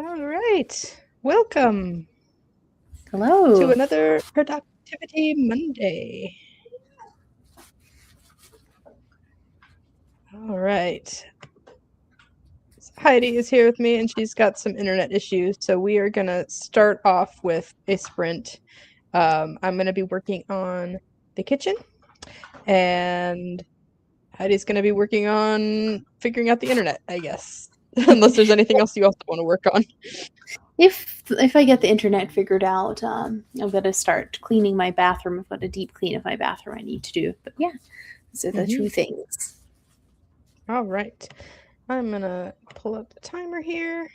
All right. Welcome to Hello. another Productivity Monday. All right. Heidi is here with me and she's got some internet issues, so we are going to start off with a sprint. I'm going to be working on the kitchen, and Heidi's going to be working on figuring out the internet, I guess. Unless there's anything else you also want to work on. If I get the internet figured out, I'm gonna start cleaning my bathroom. I've got a deep clean of my bathroom I need to do. But yeah, those are the two things. All right. I'm going to pull up the timer here.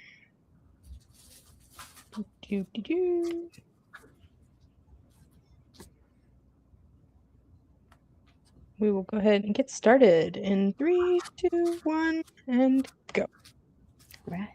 We will go ahead and get started in 3, 2, 1, and go. Right.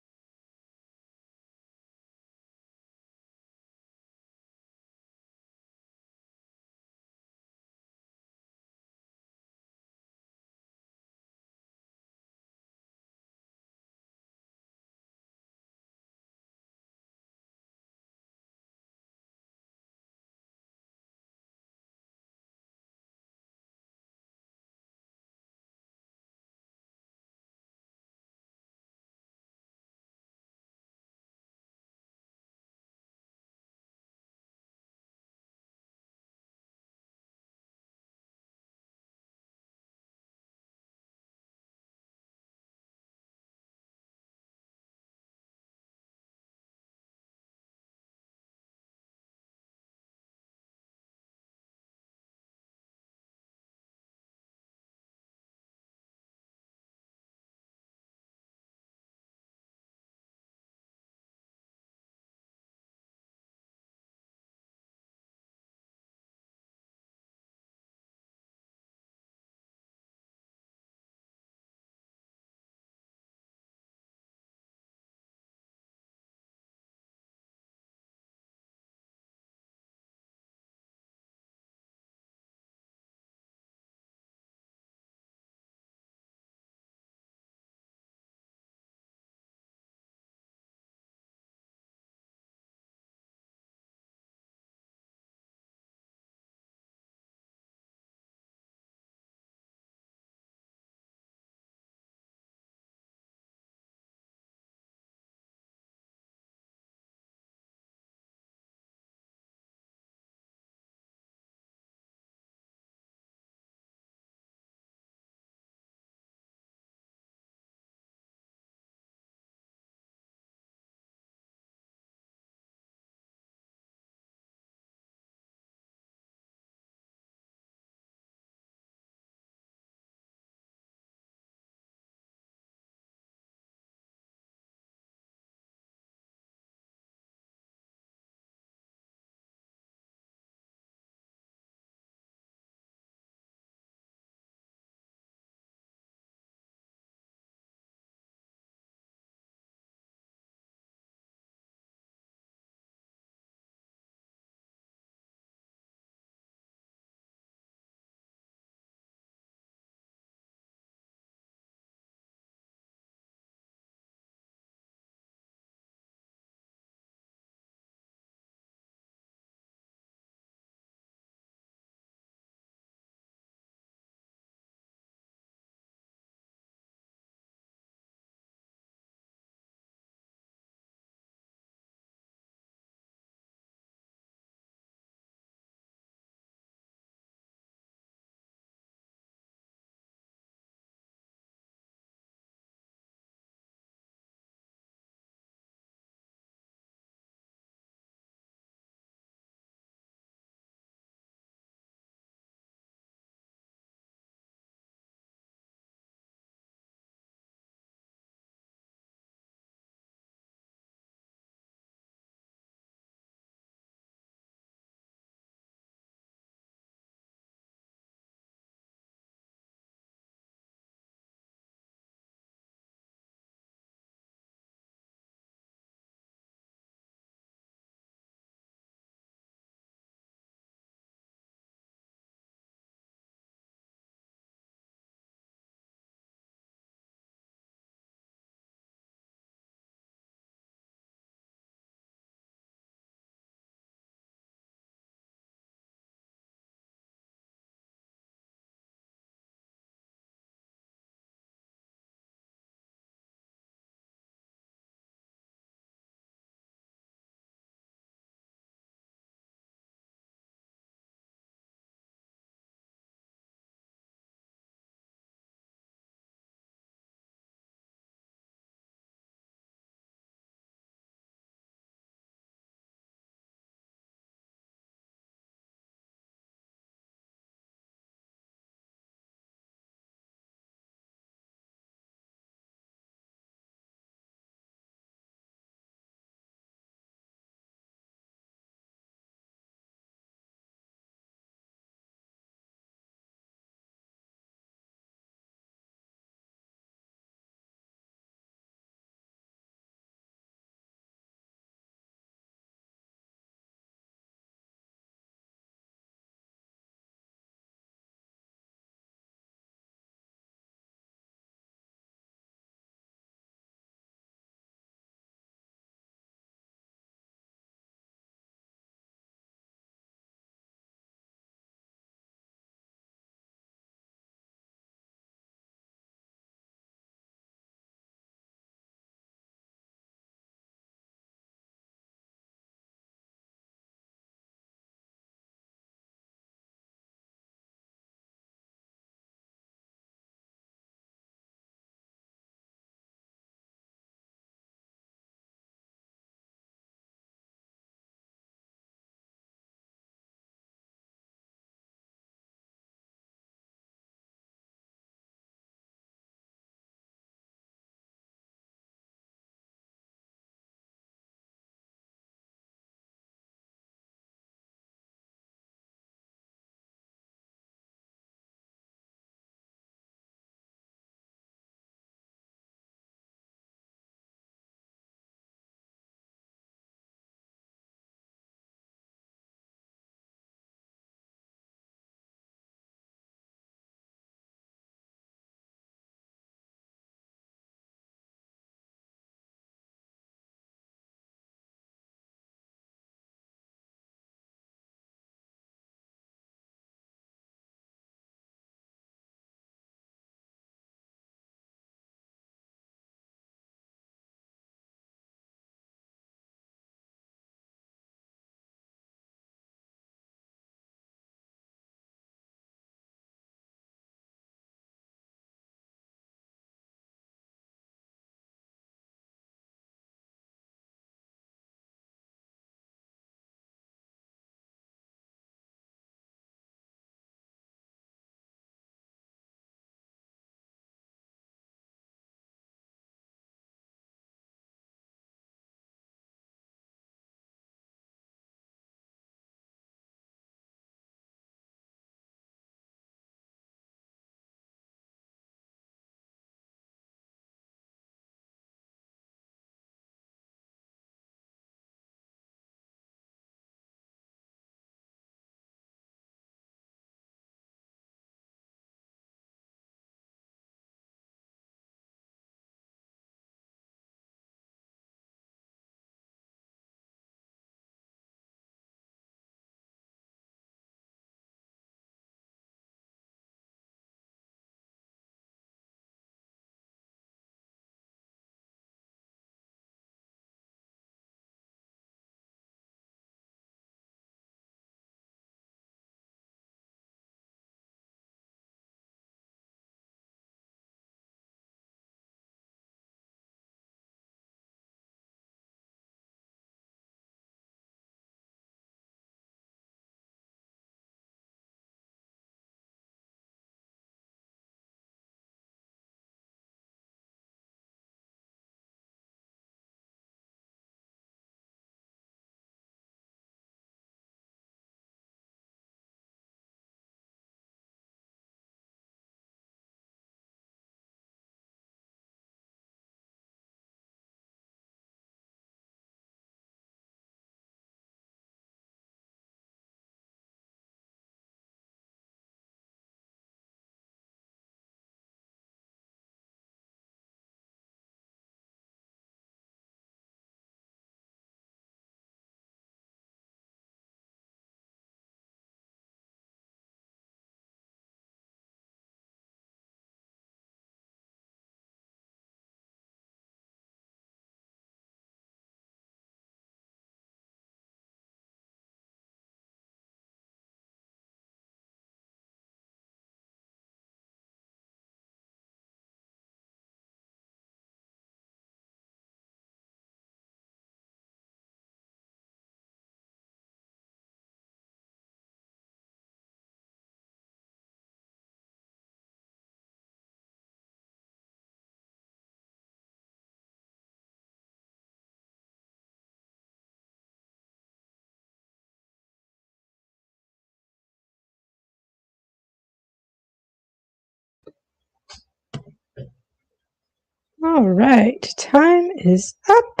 All right, time is up.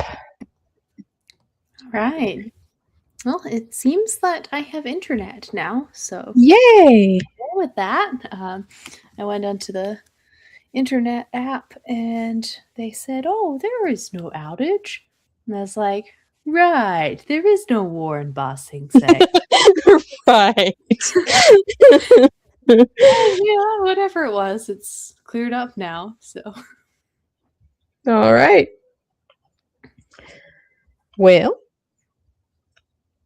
All right. Well, it seems that I have internet now, so Yay! with that, I went onto the internet app and they said, "Oh, there is no outage." And I was like, "Right, there is no war in Ba Sing Se." Right. Yeah, whatever it was, it's cleared up now. So, All right. Well,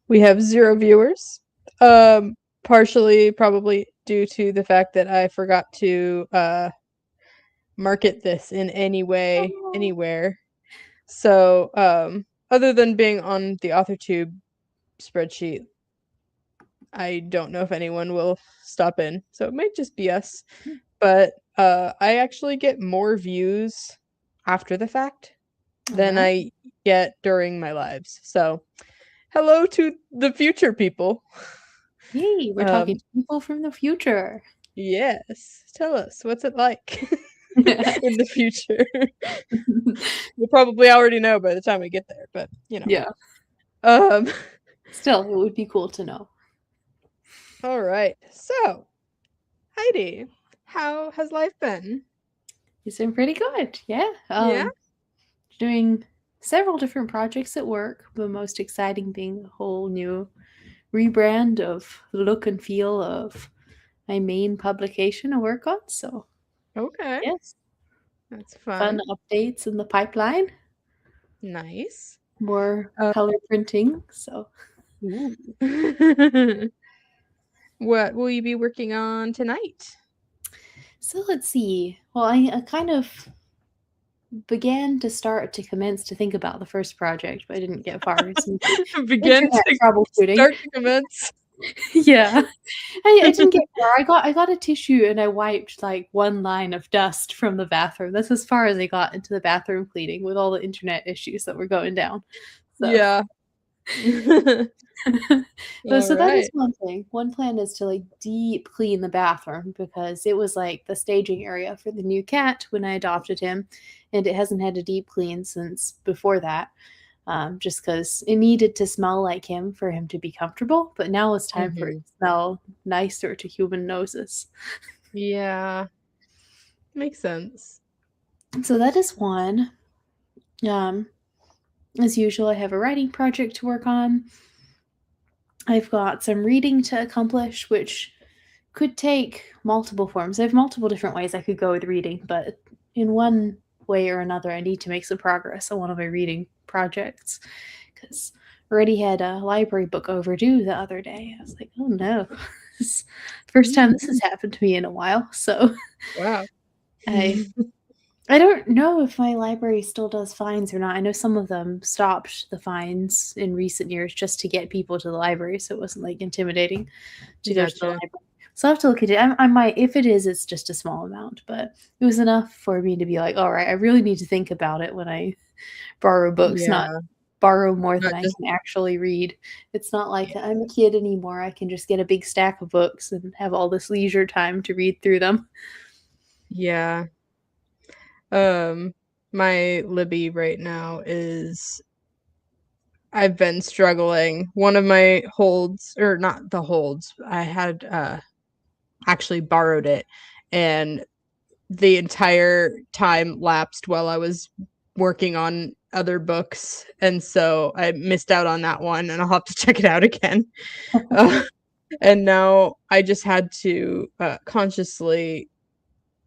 we have 0 viewers. Partially probably due to the fact that I forgot to market this in any way, anywhere. So, other than being on the AuthorTube spreadsheet, I don't know if anyone will stop in. So it might just be us. But I actually get more views after the fact than I get during my lives. So hello to the future people. hey, we're talking to people from the future. Yes. Tell us, what's it like in the future? We'll probably already know by the time we get there, but Yeah. Still, it would be cool to know. All right. So, Heidi, how has life been? It's been pretty good. Yeah. Yeah. Doing several different projects at work. The most exciting being a whole new rebrand of look and feel of my main publication I work on. So, Okay. yes. That's fun. Updates in the pipeline. Nice. More color printing. So, what will you be working on tonight? So let's see. Well, I kind of began to commence to think about the first project, but I didn't get far. Begin to troubleshooting. Start to commence. Yeah, I didn't get far. I got a tissue and I wiped like one line of dust from the bathroom. That's as far as I got into the bathroom cleaning with all the internet issues that were going down. So. Yeah. So that is one thing. One plan is to like deep clean the bathroom because it was like the staging area for the new cat when I adopted him, and it hasn't had a deep clean since before that. Just because it needed to smell like him for him to be comfortable, but now it's time for it to smell nicer to human noses. Yeah, makes sense. So that is one. As usual, I have a writing project to work on. I've got some reading to accomplish, which could take multiple forms. I have multiple different ways I could go with reading, but in one way or another, I need to make some progress on one of my reading projects because I already had a library book overdue the other day. I was like, oh no, this is the first time this has happened to me in a while. So, wow. I don't know if my library still does fines or not. I know some of them stopped the fines in recent years just to get people to the library, so it wasn't like intimidating to go to the library. So I'll have to look at it. I might, if it is, it's just a small amount, but it was enough for me to be like, all right, I really need to think about it when I borrow books, not borrow more than I can actually read. It's not like I'm a kid anymore. I can just get a big stack of books and have all this leisure time to read through them. Yeah. My Libby right now is I've been struggling. One of my holds, or not the holds, I had actually borrowed it, and the entire time lapsed while I was working on other books, and so I missed out on that one, and I'll have to check it out again. And now I just had to consciously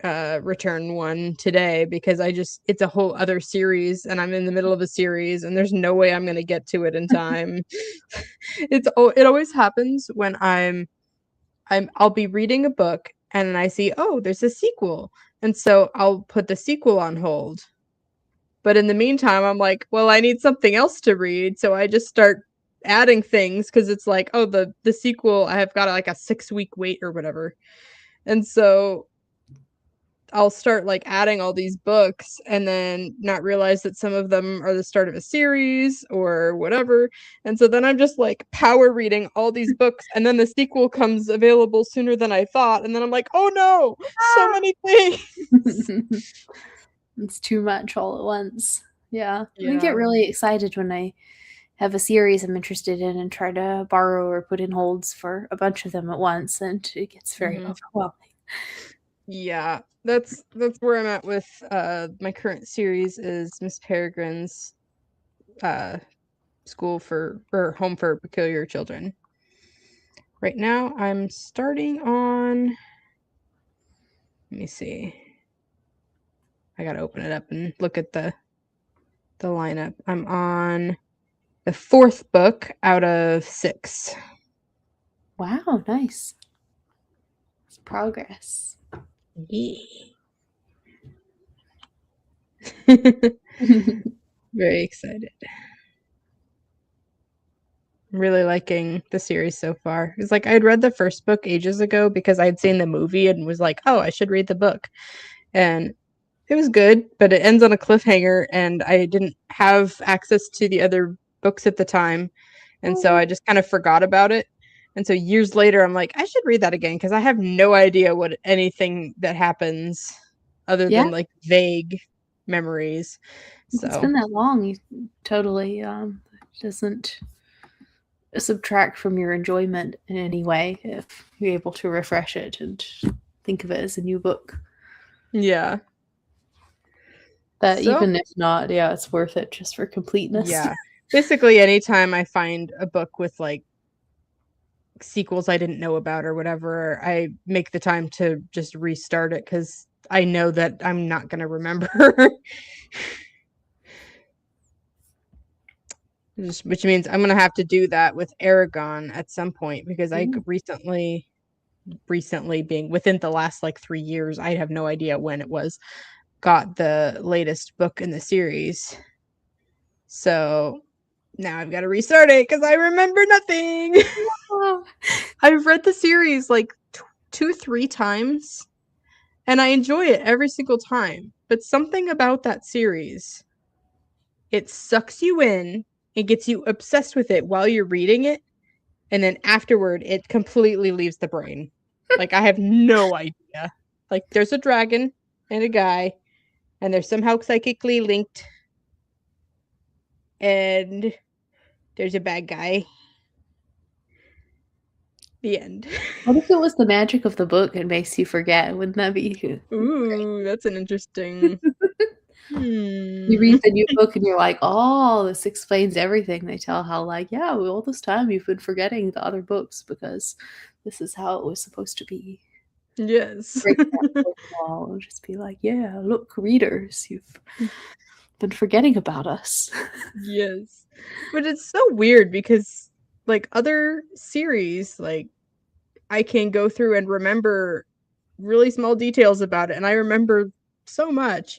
return one today because it's a whole other series and I'm in the middle of a series and there's no way I'm going to get to it in time. It always happens when I'll be reading a book and I see, oh, there's a sequel. And so I'll put the sequel on hold. But in the meantime, I'm like, well, I need something else to read. So I just start adding things because it's like, oh, the sequel, I have got like a 6-week wait or whatever. And so I'll start like adding all these books and then not realize that some of them are the start of a series or whatever. And so then I'm just like power reading all these books and then the sequel comes available sooner than I thought. And then I'm like, oh no, so many things. It's too much all at once. Yeah. I get Yeah. really excited when I have a series I'm interested in and try to borrow or put in holds for a bunch of them at once, and it gets very Mhm. overwhelming. Yeah, that's where I'm at with my current series is Miss Peregrine's uh school for or home for peculiar children. Right now I'm starting on, let me see. I gotta open it up and look at the lineup. I'm on the 4th book out of 6. Wow, nice. It's progress. Yeah. Very excited. I'm really liking the series so far. It's like I'd read the first book ages ago because I'd seen the movie and was like, "Oh, I should read the book." And it was good, but it ends on a cliffhanger and I didn't have access to the other books at the time. And so I just kind of forgot about it. And so years later I'm like, I should read that again because I have no idea what anything that happens other Yeah, than like vague memories. if it's So, been that long, you totally doesn't subtract from your enjoyment in any way if you're able to refresh it and think of it as a new book. yeah. But So, even if not, yeah, it's worth it just for completeness. yeah. Basically anytime I find a book with like sequels I didn't know about or whatever, I make the time to just restart it because I know that I'm not going to remember. Which means I'm going to have to do that with Aragon at some point because I recently being within the last like 3 years, I have no idea when it was, got the latest book in the series. So now I've got to restart it because I remember nothing. I've read the series like 2-3 times and I enjoy it every single time. But something about that series, it sucks you in, it gets you obsessed with it while you're reading it, and then afterward, it completely leaves the brain. Like, I have no idea. Like, there's a dragon and a guy, and they're somehow psychically linked, and there's a bad guy. The end. What if it was the magic of the book and makes you forget? Wouldn't that be great? Ooh, that's an interesting. You read Hmm. the new book and you're like, "Oh, this explains everything." They tell how, like, yeah, well, all this time you've been forgetting the other books because this is how it was supposed to be. Yes. Break down the fourth wall and just be like, "Yeah, look, readers, you've been forgetting about us." Yes. But it's so weird because, like, other series, like, I can go through and remember really small details about it, and I remember so much.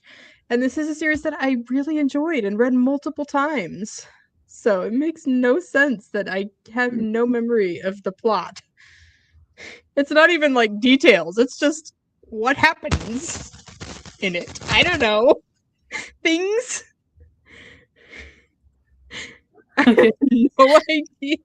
And this is a series that I really enjoyed and read multiple times. So it makes no sense that I have no memory of the plot. It's not even like details, it's just what happens in it. I don't know. Things. I have no idea.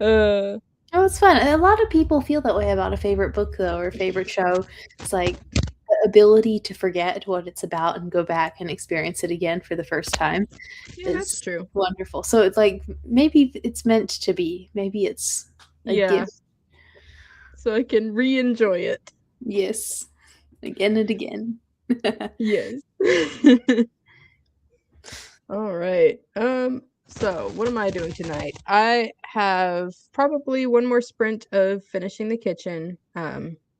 uh, Oh, it's fun. A lot of people feel that way about a favorite book, though, or a favorite show. It's like the ability to forget what it's about and go back and experience it again for the first time yeah, that's is true. wonderful. So it's like maybe it's meant to be. Maybe it's a Yeah, gift. so I can re-enjoy it. Yes, again and again. Yes. All right. So what am I doing tonight? I have probably one more sprint of finishing the kitchen.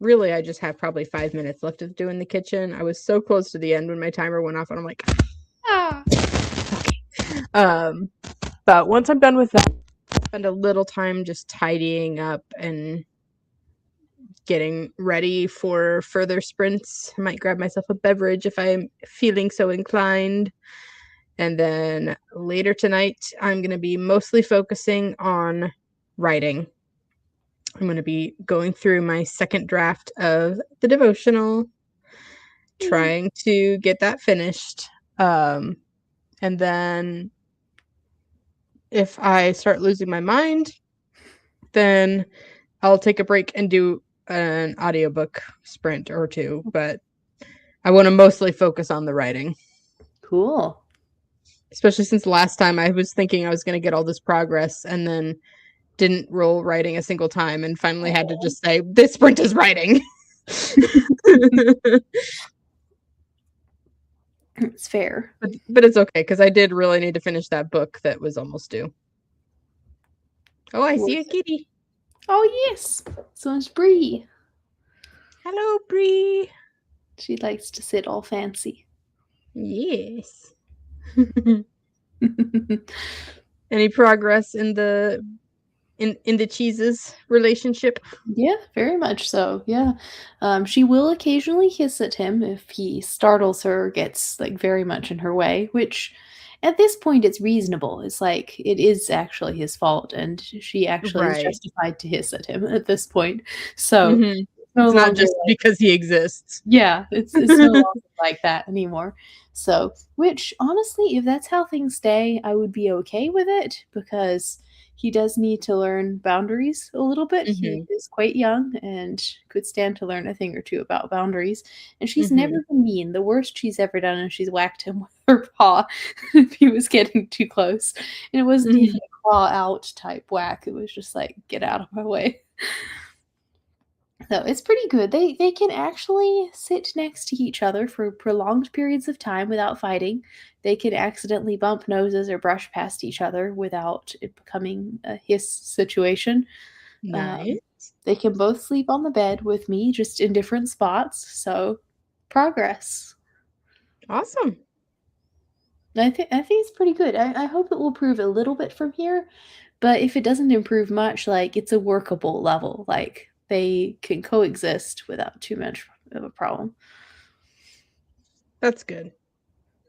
Really I just have probably 5 minutes left of doing the kitchen. I was so close to the end when my timer went off and I'm like, ah. Okay. But once I'm done with that, I'll spend a little time just tidying up and getting ready for further sprints. I might grab myself a beverage if I'm feeling so inclined. And then later tonight, I'm going to be mostly focusing on writing. I'm going to be going through my second draft of the devotional, trying to get that finished. And then if I start losing my mind, then I'll take a break and do an audiobook sprint or two, but I want to mostly focus on the writing. Cool. Especially since last time I was thinking I was going to get all this progress and then didn't roll writing a single time and finally had to just say, this sprint is writing. It's fair. But it's okay, because I did really need to finish that book that was almost due. Oh, I see a kitty. Oh, yes. So it's Bree. Hello, Bree. She likes to sit all fancy. Yes. Any progress in the cheese's relationship? Yeah, very much so. Yeah. She will occasionally hiss at him if he startles her or gets like very much in her way, which at this point it's reasonable. It's like it is actually his fault and she actually is justified to hiss at him at this point. So it's not just because he exists. Yeah, it's no longer like that anymore. So, which honestly, if that's how things stay, I would be okay with it because he does need to learn boundaries a little bit. He is quite young and could stand to learn a thing or two about boundaries. And she's never been mean. The worst she's ever done is she's whacked him with her paw if he was getting too close. And it wasn't even a claw out type whack. It was just like, get out of my way. So it's pretty good. They can actually sit next to each other for prolonged periods of time without fighting. They can accidentally bump noses or brush past each other without it becoming a hiss situation. Nice. They can both sleep on the bed with me, just in different spots. So progress. Awesome. I think it's pretty good. I hope it will improve a little bit from here, but if it doesn't improve much, like it's a workable level. Like they can coexist without too much of a problem. That's good.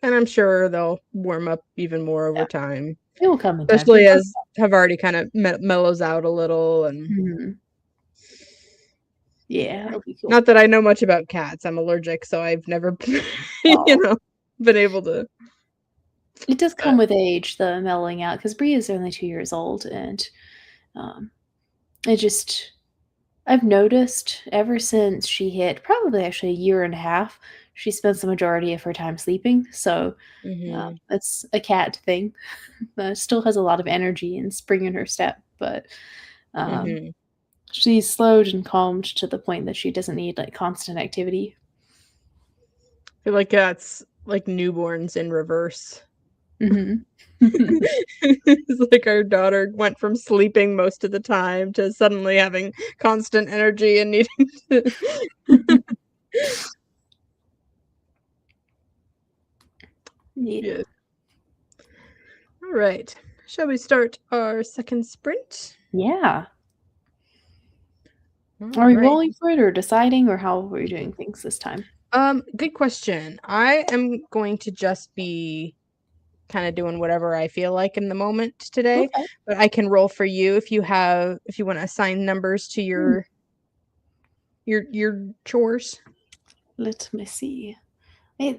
And I'm sure they'll warm up even more over time. It will come in especially time. As have already kind of mellows out a little. And yeah, it'll be cool. Not that I know much about cats. I'm allergic, so I've never been able to. It does come with age, the mellowing out, because Bree is only 2 years old, and I've noticed ever since she hit probably actually a year and a half, she spends the majority of her time sleeping. So it's a cat thing. Still has a lot of energy and spring in her step, but she's slowed and calmed to the point that she doesn't need like constant activity. I feel like that's like newborns in reverse. It's like our daughter went from sleeping most of the time to suddenly having constant energy and needing to yeah. All right. Shall we start our second sprint? Yeah. Are we rolling for it or deciding, or how are we doing things this time? Good question. I am going to just be kind of doing whatever I feel like in the moment today, but I can roll for you if you want to assign numbers to your chores. Let me see. I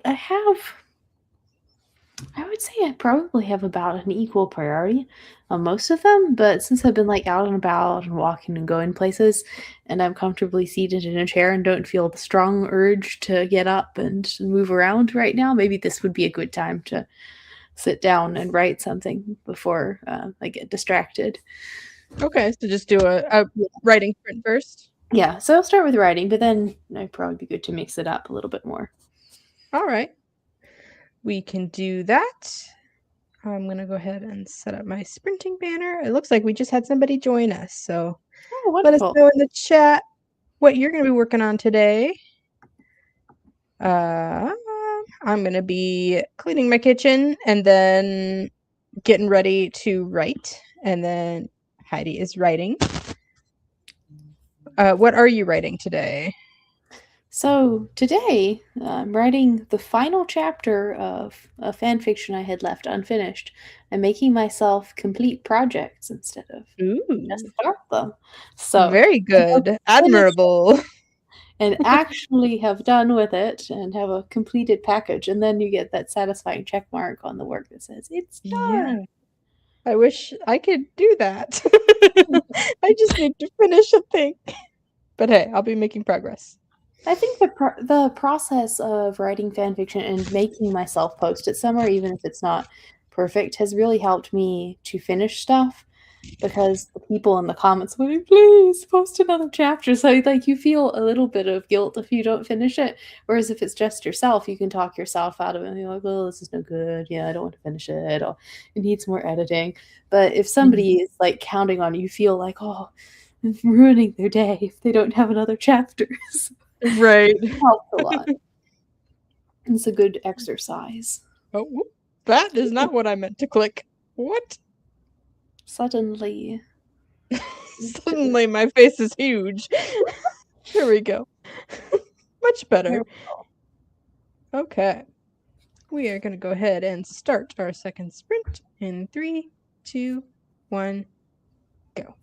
would say I probably have about an equal priority on most of them, but since I've been like out and about and walking and going places, and I'm comfortably seated in a chair and don't feel the strong urge to get up and move around right now, maybe this would be a good time to sit down and write something before I get distracted. Okay, so just do a writing sprint first. Yeah, so I'll start with writing, but then it'd probably be good to mix it up a little bit more. All right. We can do that. I'm going to go ahead and set up my sprinting banner. It looks like we just had somebody join us, so let us know in the chat what you're going to be working on today. I'm going to be cleaning my kitchen and then getting ready to write. And then Heidi is writing. What are you writing today? So today, I'm writing the final chapter of a fan fiction I had left unfinished. I'm making myself complete projects instead of just start them. So very good. Admirable. And actually have done with it and have a completed package, and then you get that satisfying check mark on the work that says it's done. Yeah. I wish I could do that. I just need to finish a thing. But hey, I'll be making progress. I think the process of writing fan fiction and making myself post it somewhere, even if it's not perfect, has really helped me to finish stuff because the people in the comments will be like, please post another chapter. So like you feel a little bit of guilt if you don't finish it. Whereas if it's just yourself, you can talk yourself out of it and you're like, oh, this is no good. Yeah, I don't want to finish it. Or it needs more editing. But if somebody is like counting on you, feel like, oh, I'm ruining their day if they don't have another chapter. Right. Helps a lot. It's a good exercise. Oh, whoop. That is not what I meant to click. What? Suddenly. Suddenly my face is huge. There we go. Much better. Okay. We are going to go ahead and start our second sprint in 3, 2, 1, go.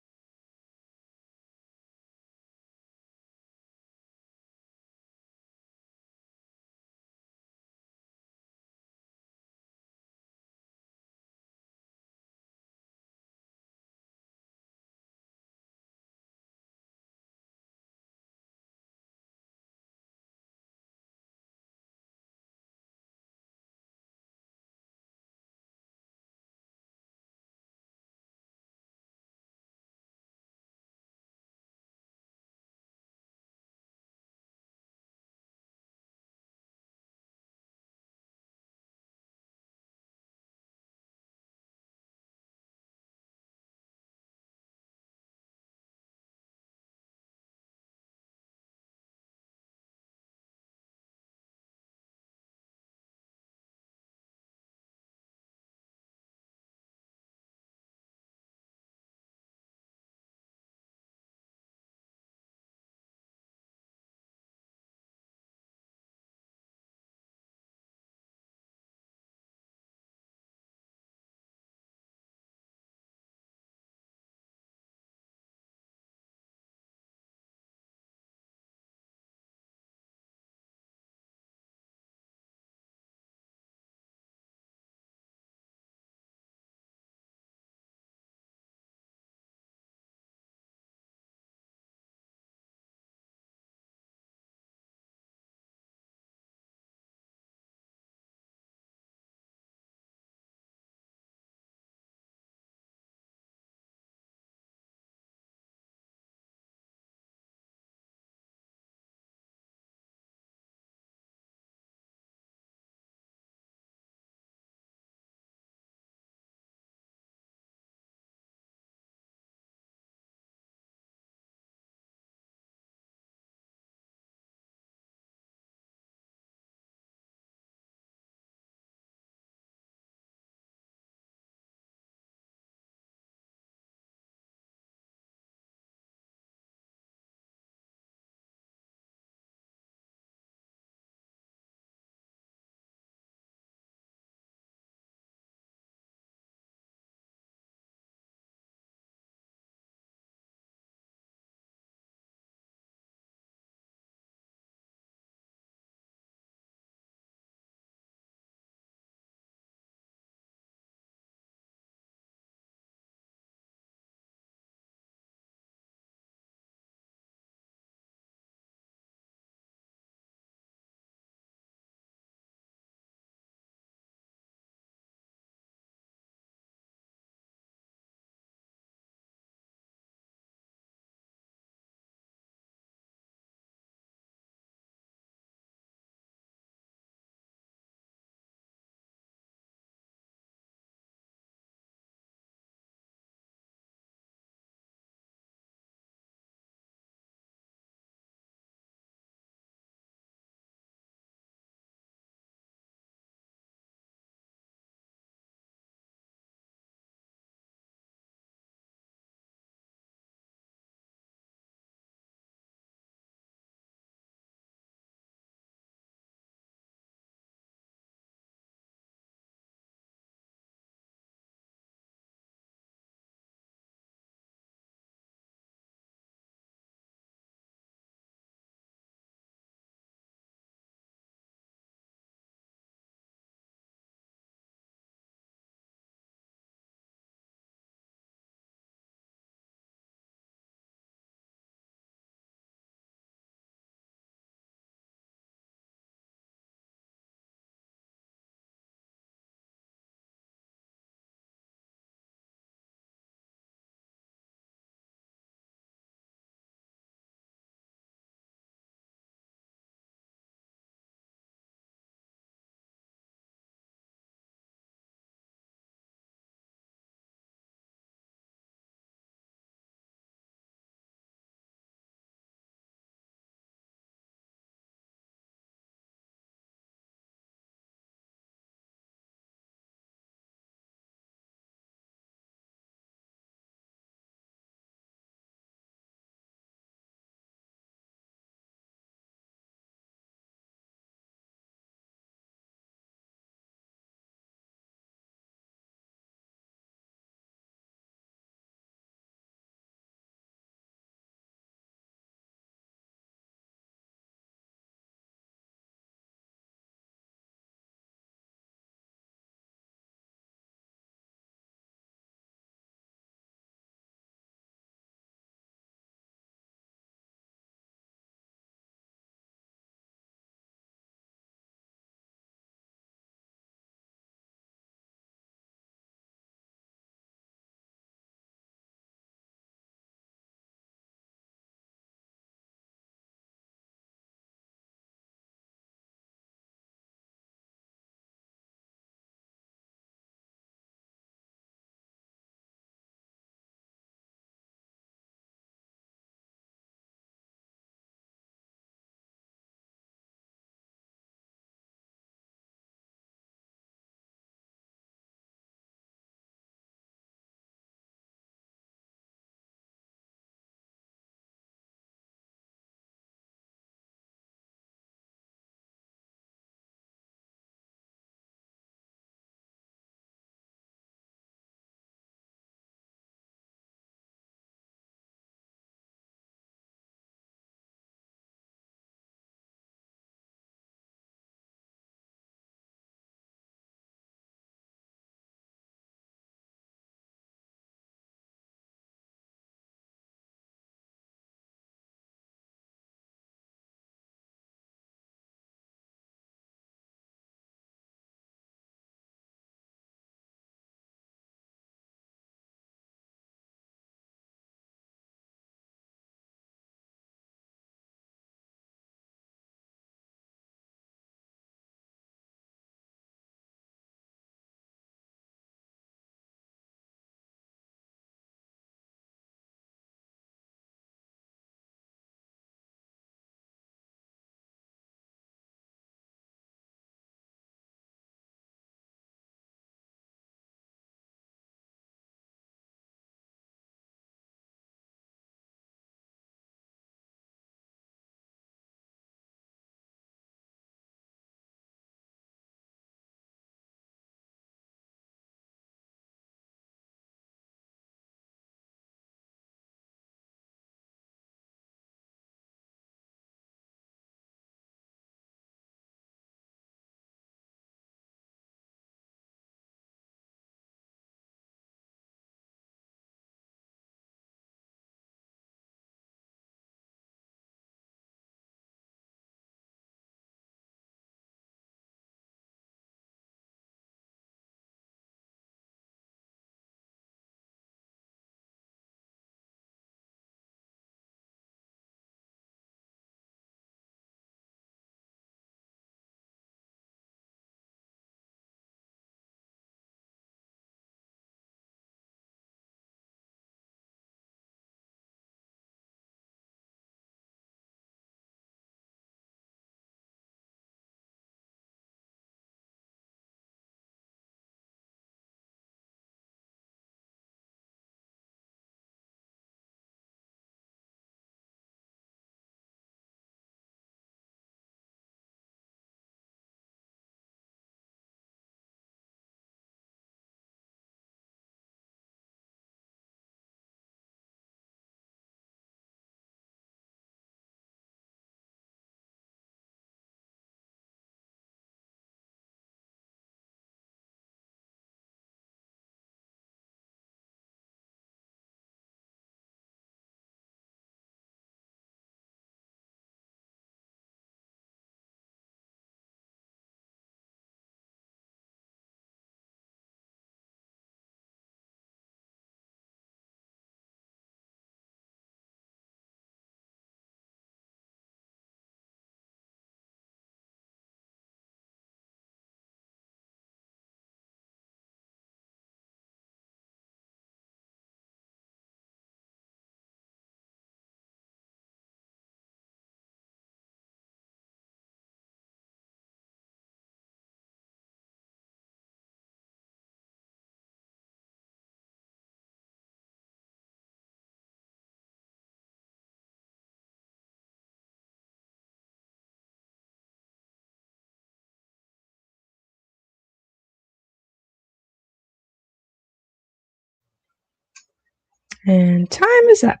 And time is up.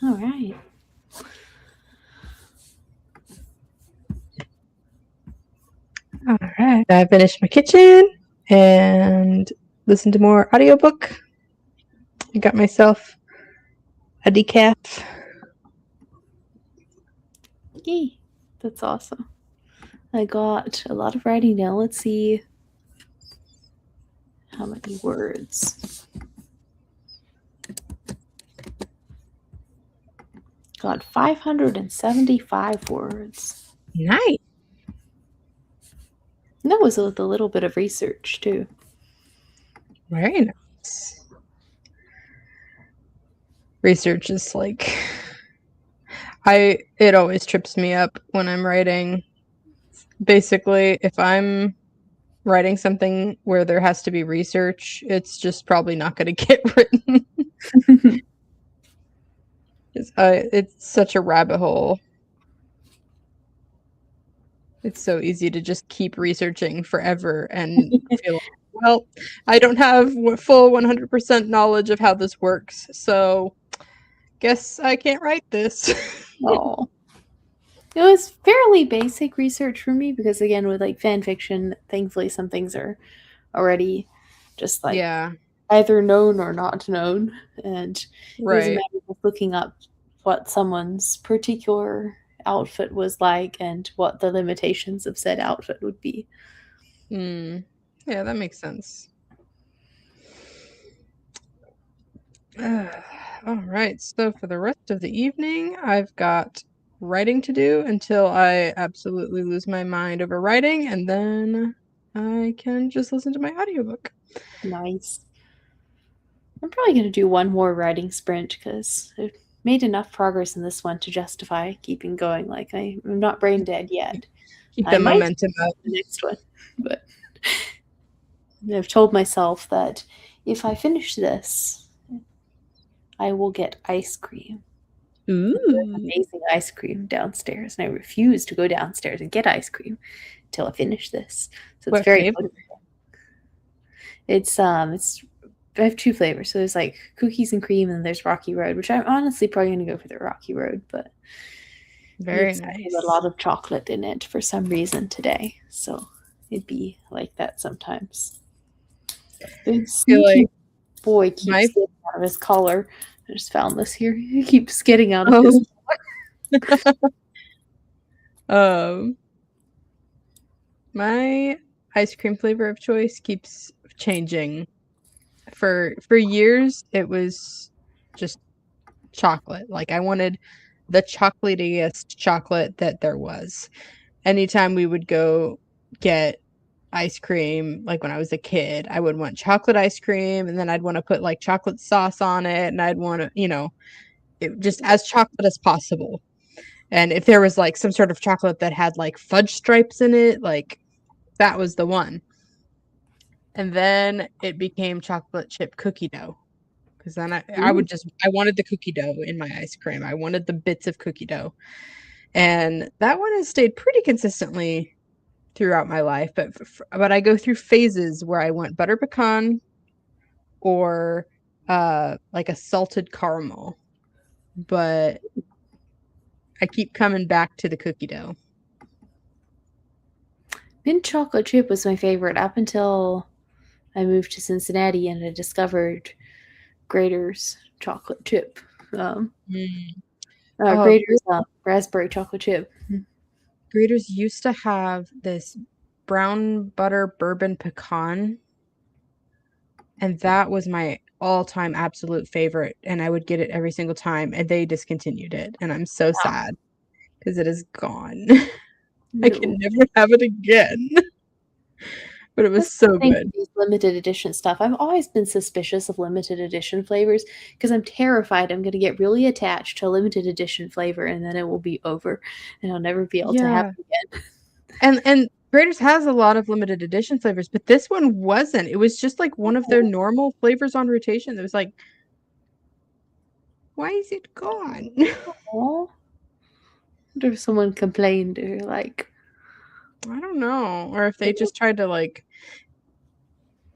All right. All right. I finished my kitchen and listened to more audiobook. I got myself a decaf. Yay. That's awesome. I got a lot of writing down. Let's see how many words. Got 575 words. Nice. And that was with a little bit of research too. Very nice. Research is like it always trips me up when I'm writing. Basically, if I'm writing something where there has to be research, it's just probably not going to get written. It's such a rabbit hole. It's so easy to just keep researching forever and feel like, well, I don't have full 100% knowledge of how this works, so guess I can't write this. Oh. It was fairly basic research for me because, again, with like fan fiction, thankfully some things are already just like either known or not known, and it was a matter of looking up what someone's particular outfit was like and what the limitations of said outfit would be. Yeah, that makes sense. All right, so for the rest of the evening, I've got writing to do until I absolutely lose my mind over writing, and then I can just listen to my audiobook. Nice. I'm probably going to do one more writing sprint because I've made enough progress in this one to justify keeping going. Like, I'm not brain dead yet. Keep the momentum up. The next one. But I've told myself that if I finish this, I will get ice cream. Ooh. Amazing ice cream downstairs. And I refuse to go downstairs and get ice cream until I finish this. So it's very motivating. It's I have two flavors. So there's like cookies and cream, and there's Rocky Road, which I'm honestly probably going to go for the Rocky Road, but very nice. A lot of chocolate in it for some reason today, so it'd be like that sometimes. Big sneaky boy keeps getting out of his collar. I just found this here. He keeps getting out of his collar. My ice cream flavor of choice keeps changing. For years, it was just chocolate. Like, I wanted the chocolatiest chocolate that there was. Anytime we would go get ice cream, like when I was a kid, I would want chocolate ice cream, and then I'd want to put like chocolate sauce on it, and I'd want to, it just as chocolate as possible. And if there was like some sort of chocolate that had like fudge stripes in it, like that was the one. And then it became chocolate chip cookie dough, because then I wanted the cookie dough in my ice cream. I wanted the bits of cookie dough, and that one has stayed pretty consistently throughout my life. But I go through phases where I want butter pecan or like a salted caramel, but I keep coming back to the cookie dough. Mint chocolate chip was my favorite up until I moved to Cincinnati and I discovered Graeter's chocolate chip. Graeter's raspberry chocolate chip. Graeter's used to have this brown butter bourbon pecan, and that was my all-time absolute favorite, and I would get it every single time, and they discontinued it, and I'm so sad because it is gone. No. I can never have it again. But it was so good. These limited edition stuff. I've always been suspicious of limited edition flavors because I'm terrified I'm going to get really attached to a limited edition flavor and then it will be over and I'll never be able to have it again. And Graeter's has a lot of limited edition flavors, but this one wasn't. It was just like one of their normal flavors on rotation. It was like, why is it gone? Oh, I wonder if someone complained or like, I don't know, or if they just tried to like,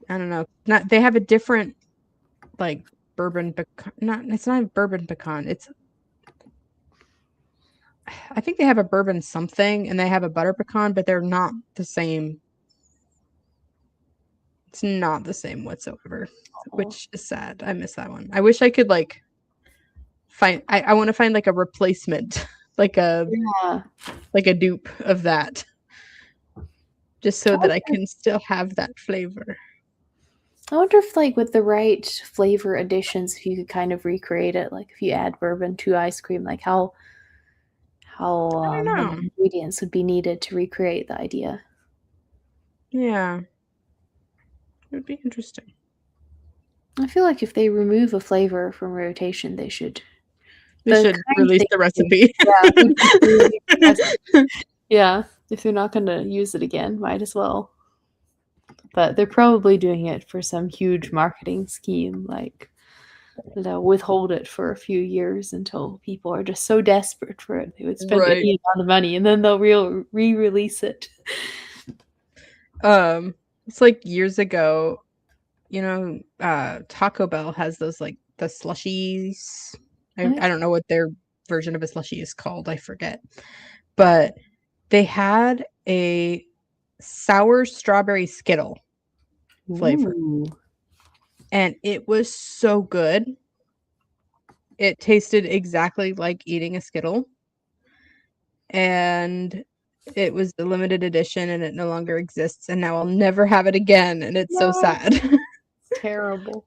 I don't know. They have a different like bourbon pecan. It's not bourbon pecan. I think they have a bourbon something and they have a butter pecan, but they're not the same. It's not the same whatsoever, which is sad. I miss that one. I wish I could like find. I want to find like a replacement, like a dupe of that, just so that I can still have that flavor. I wonder if, like, with the right flavor additions, if you could kind of recreate it. Like, if you add bourbon to ice cream, like how I don't many know. ingredients would be needed to recreate the idea. Yeah, it would be interesting. I feel like if they remove a flavor from rotation, they should. They should release the recipe. Yeah, if they're not going to use it again, might as well. But they're probably doing it for some huge marketing scheme, like they'll withhold it for a few years until people are just so desperate for it they would spend any amount of money, and then they'll re-release it. It's like years ago, Taco Bell has those like the slushies. I don't know what their version of a slushie is called. I forget. But they had a sour strawberry Skittle flavor. Ooh. And it was so good. It tasted exactly like eating a Skittle. And it was the limited edition and it no longer exists. And now I'll never have it again. And it's so sad. It's terrible.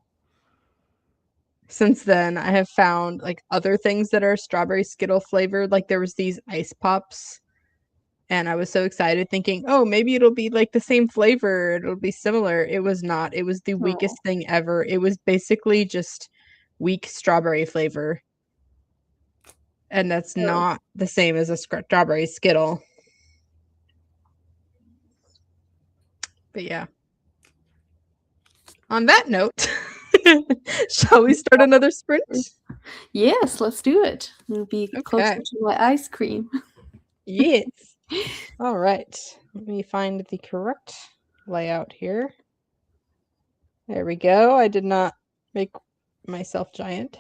Since then, I have found like other things that are strawberry Skittle flavored. Like there was these ice pops. And I was so excited thinking, oh, maybe it'll be like the same flavor. It'll be similar. It was not. It was the weakest thing ever. It was basically just weak strawberry flavor. And that's not the same as a strawberry Skittle. But yeah. On that note, shall we start another sprint? Yes, let's do it. We'll be closer to my ice cream. Yes. All right. Let me find the correct layout here. There we go. I did not make myself giant.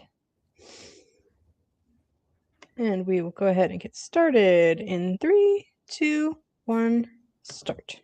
And we will go ahead and get started in 3, 2, 1, start.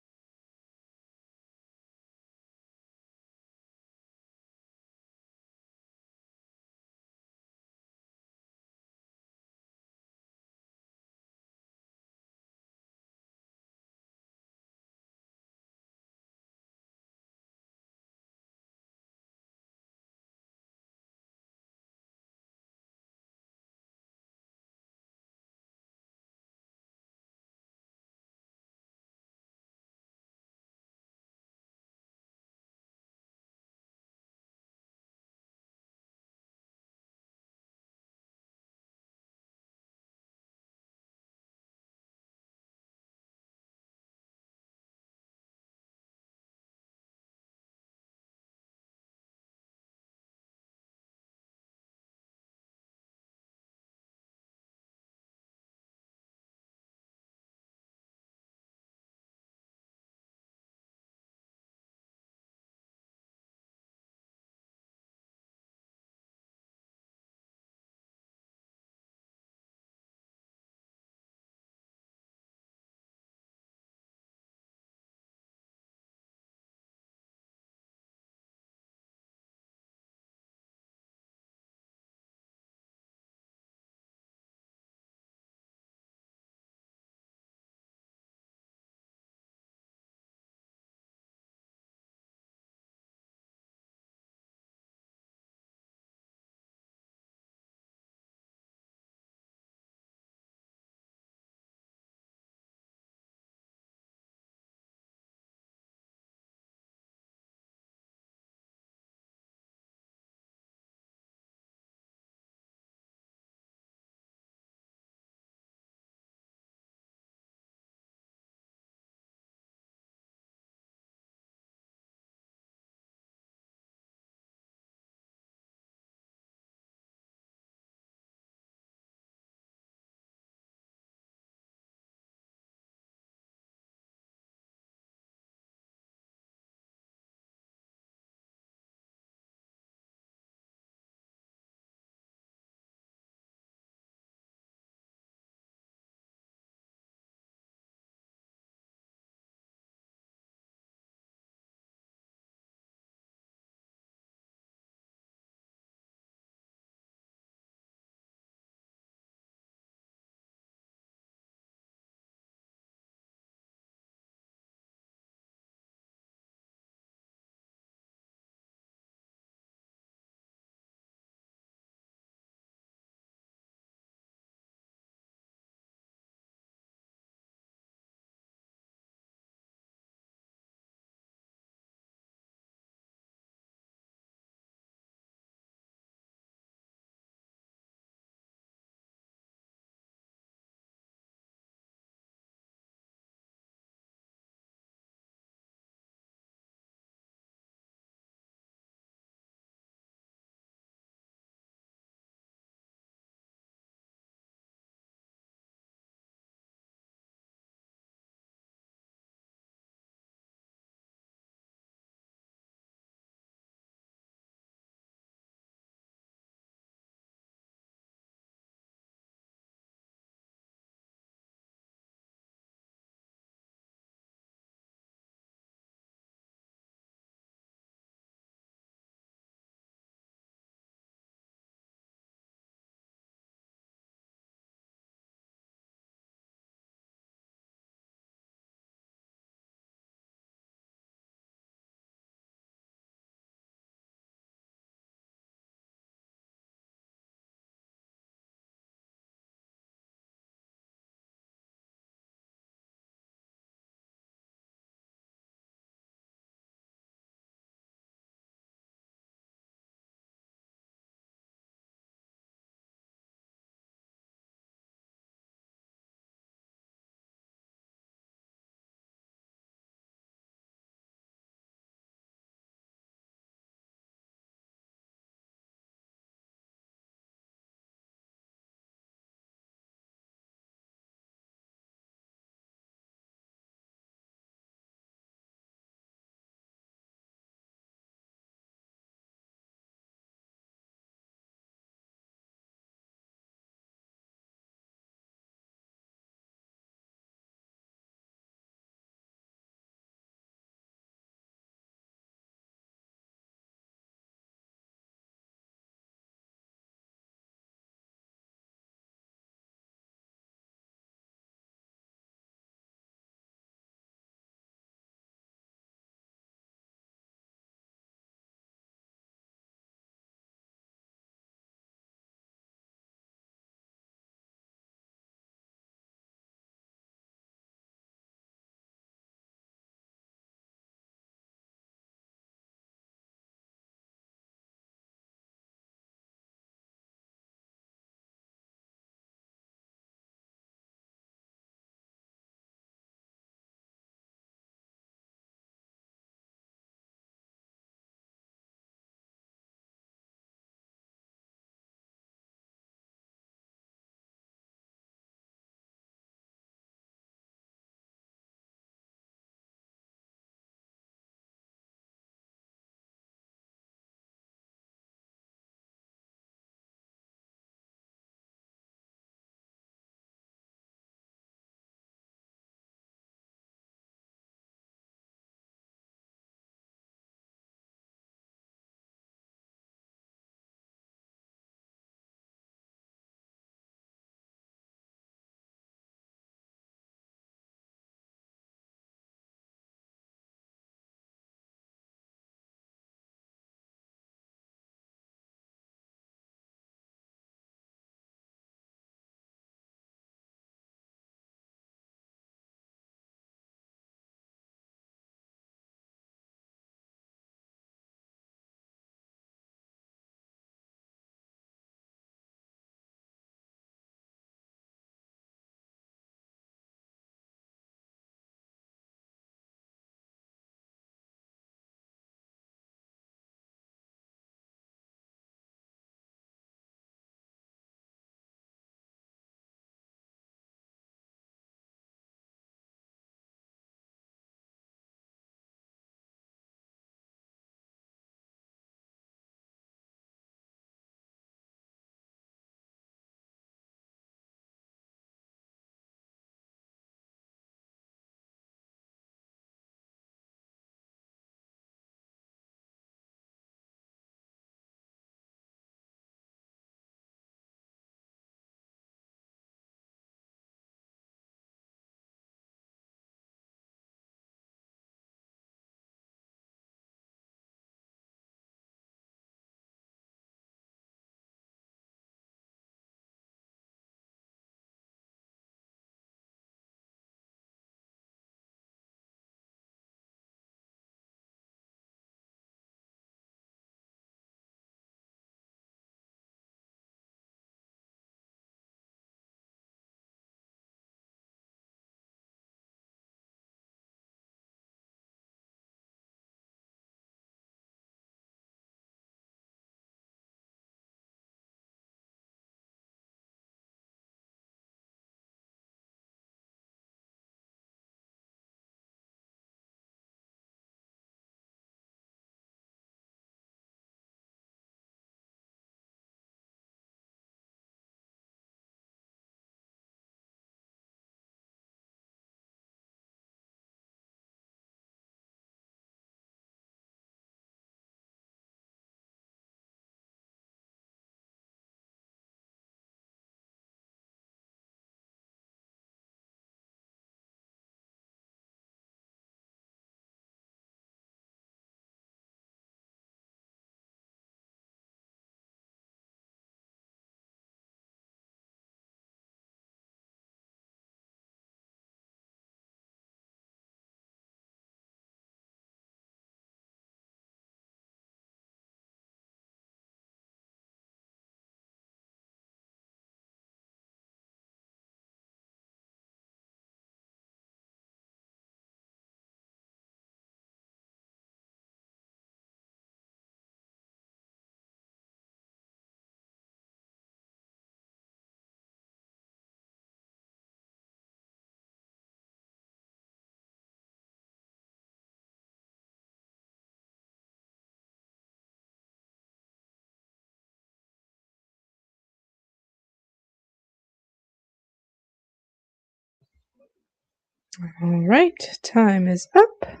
All right, time is up.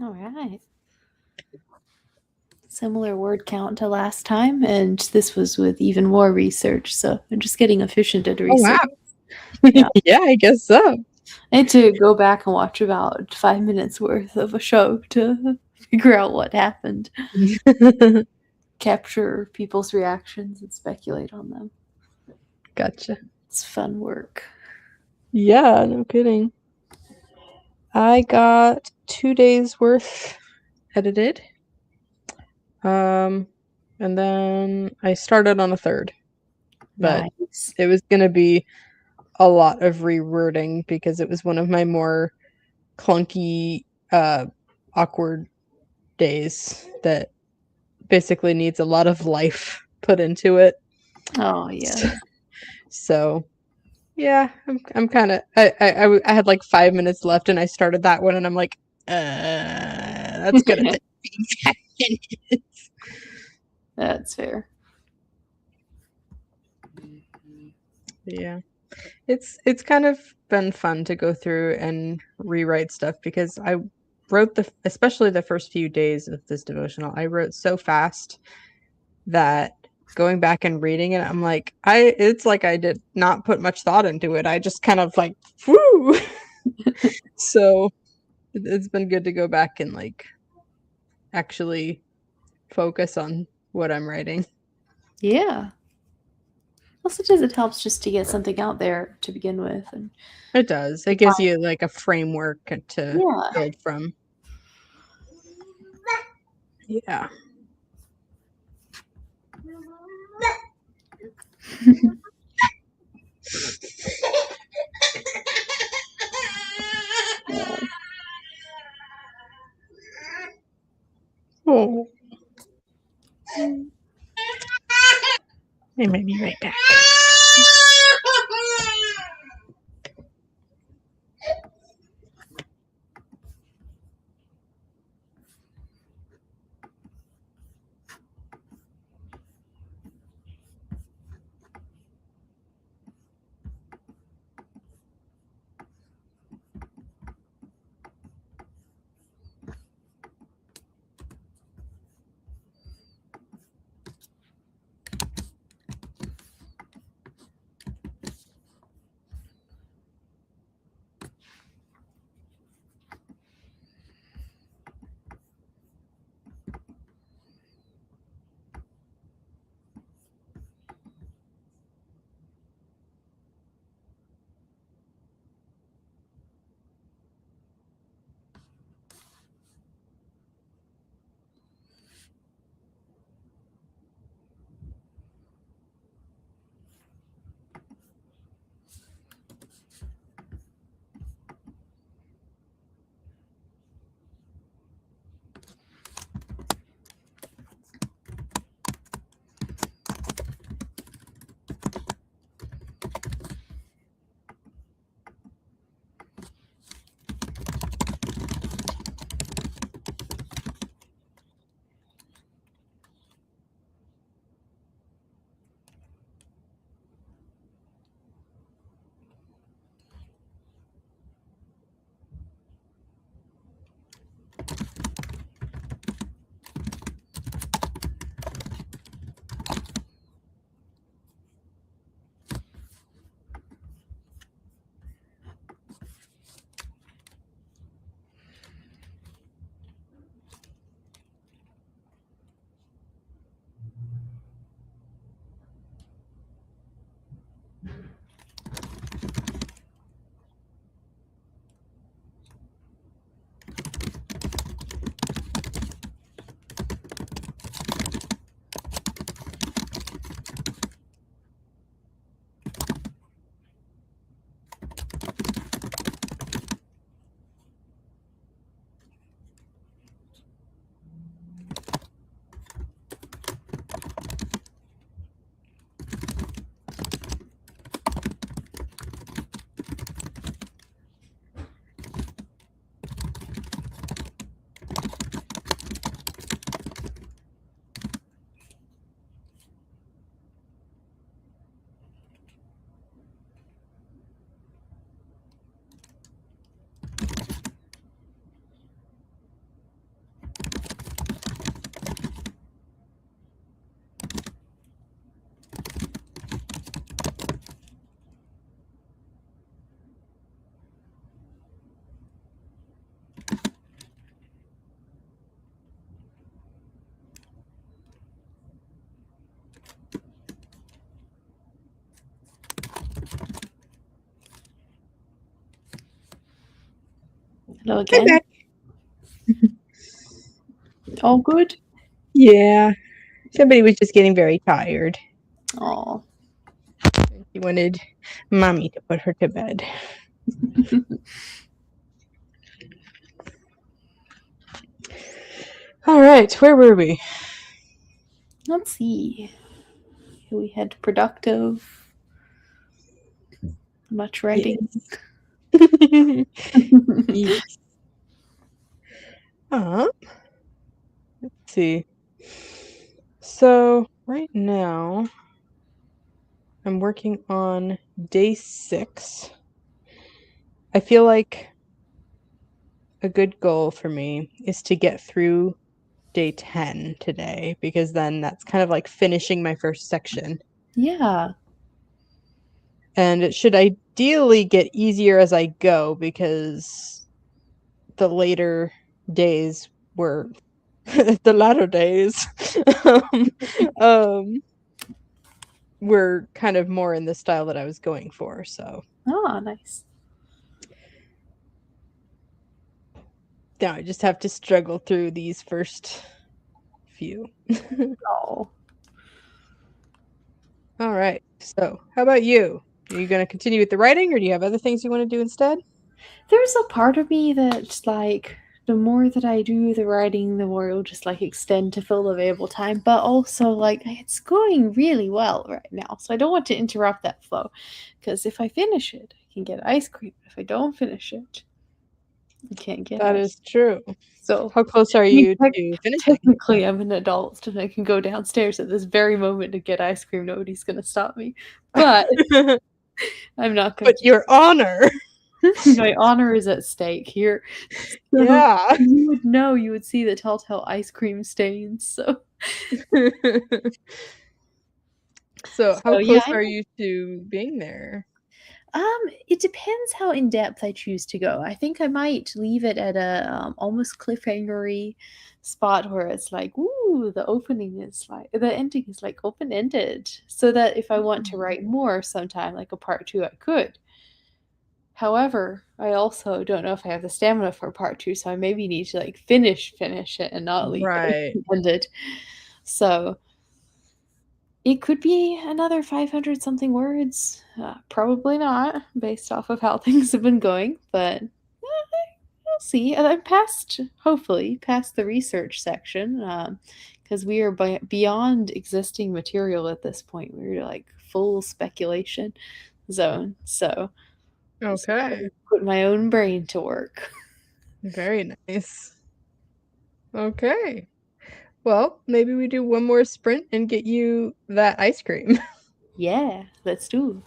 All right. Similar word count to last time, and this was with even more research. So I'm just getting efficient at Oh, research. wow. Yeah. Yeah, I guess so. I had to go back and watch about 5 minutes worth of a show to figure out what happened, capture people's reactions, and speculate on them. Gotcha. It's fun work. Yeah, no kidding. I got 2 days worth edited. And then I started on a third. But Nice. it was going to be a lot of rewording because it was one of my more clunky, awkward days that basically needs a lot of life put into it. Oh yeah. So yeah, I'm kind of I had like 5 minutes left and I started that one and I'm like, that's gonna take 5 minutes. That's fair. Yeah, it's kind of been fun to go through and rewrite stuff because I wrote especially the first few days of this devotional, I wrote so fast that going back and reading it, I'm like, it's like I did not put much thought into it. I just kind of like, whoo. So it's been good to go back and like actually focus on what I'm writing. Yeah. Well, sometimes it helps just to get something out there to begin with, and It does. It gives you like a framework to yeah. build from. Yeah. Oh. I might be right back. Hello I'm again. back. All good? Yeah. Somebody was just getting very tired. Oh. She wanted mommy to put her to bed. All right, where were we? Let's see. We had productive, much writing. Yes. Let's see. So right now, I'm working on day 6. I feel like a good goal for me is to get through day 10 today, because then that's kind of like finishing my first section. Yeah. And it should ideally get easier as I go, because the later days were the latter days um, were kind of more in the style that I was going for. So Oh, nice. now I just have to struggle through these first few. Oh. All right. So how about you? Are you going to continue with the writing, or do you have other things you want to do instead? There's a part of me that's like, the more that I do the writing, the more it'll just like extend to fill the available time. But also, like, it's going really well right now. So I don't want to interrupt that flow. Because if I finish it, I can get ice cream. If I don't finish it, I can't get That ice is true. So How close are I mean, you to finishing? technically, I'm an adult and I can go downstairs at this very moment to get ice cream. Nobody's going to stop me. But I'm not going But your honor. to. My honor is at stake here. So Yeah. you would know, you would see the telltale ice cream stains. So, So how so yeah, close are you to being there? it depends how in depth I choose to go. I think I might leave it at a almost cliffhangery spot where it's like, ooh, the ending is like open ended, so that if I want to write more sometime, like a part two, I could. However, I also don't know if I have the stamina for part two, so I maybe need to like finish it and not leave it Right. open ended. So it could be another 500 something words. Probably not, based off of how things have been going, but we'll see. And I'm hopefully, past the research section, because we are beyond existing material at this point. We're like full speculation zone. So, just Okay. put my own brain to work. Very nice. Okay. Well, maybe we do one more sprint and get you that ice cream. Yeah, let's do.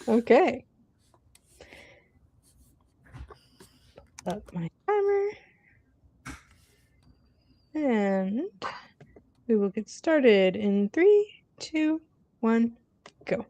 Okay. Up my timer. And we will get started in 3, 2, 1, go.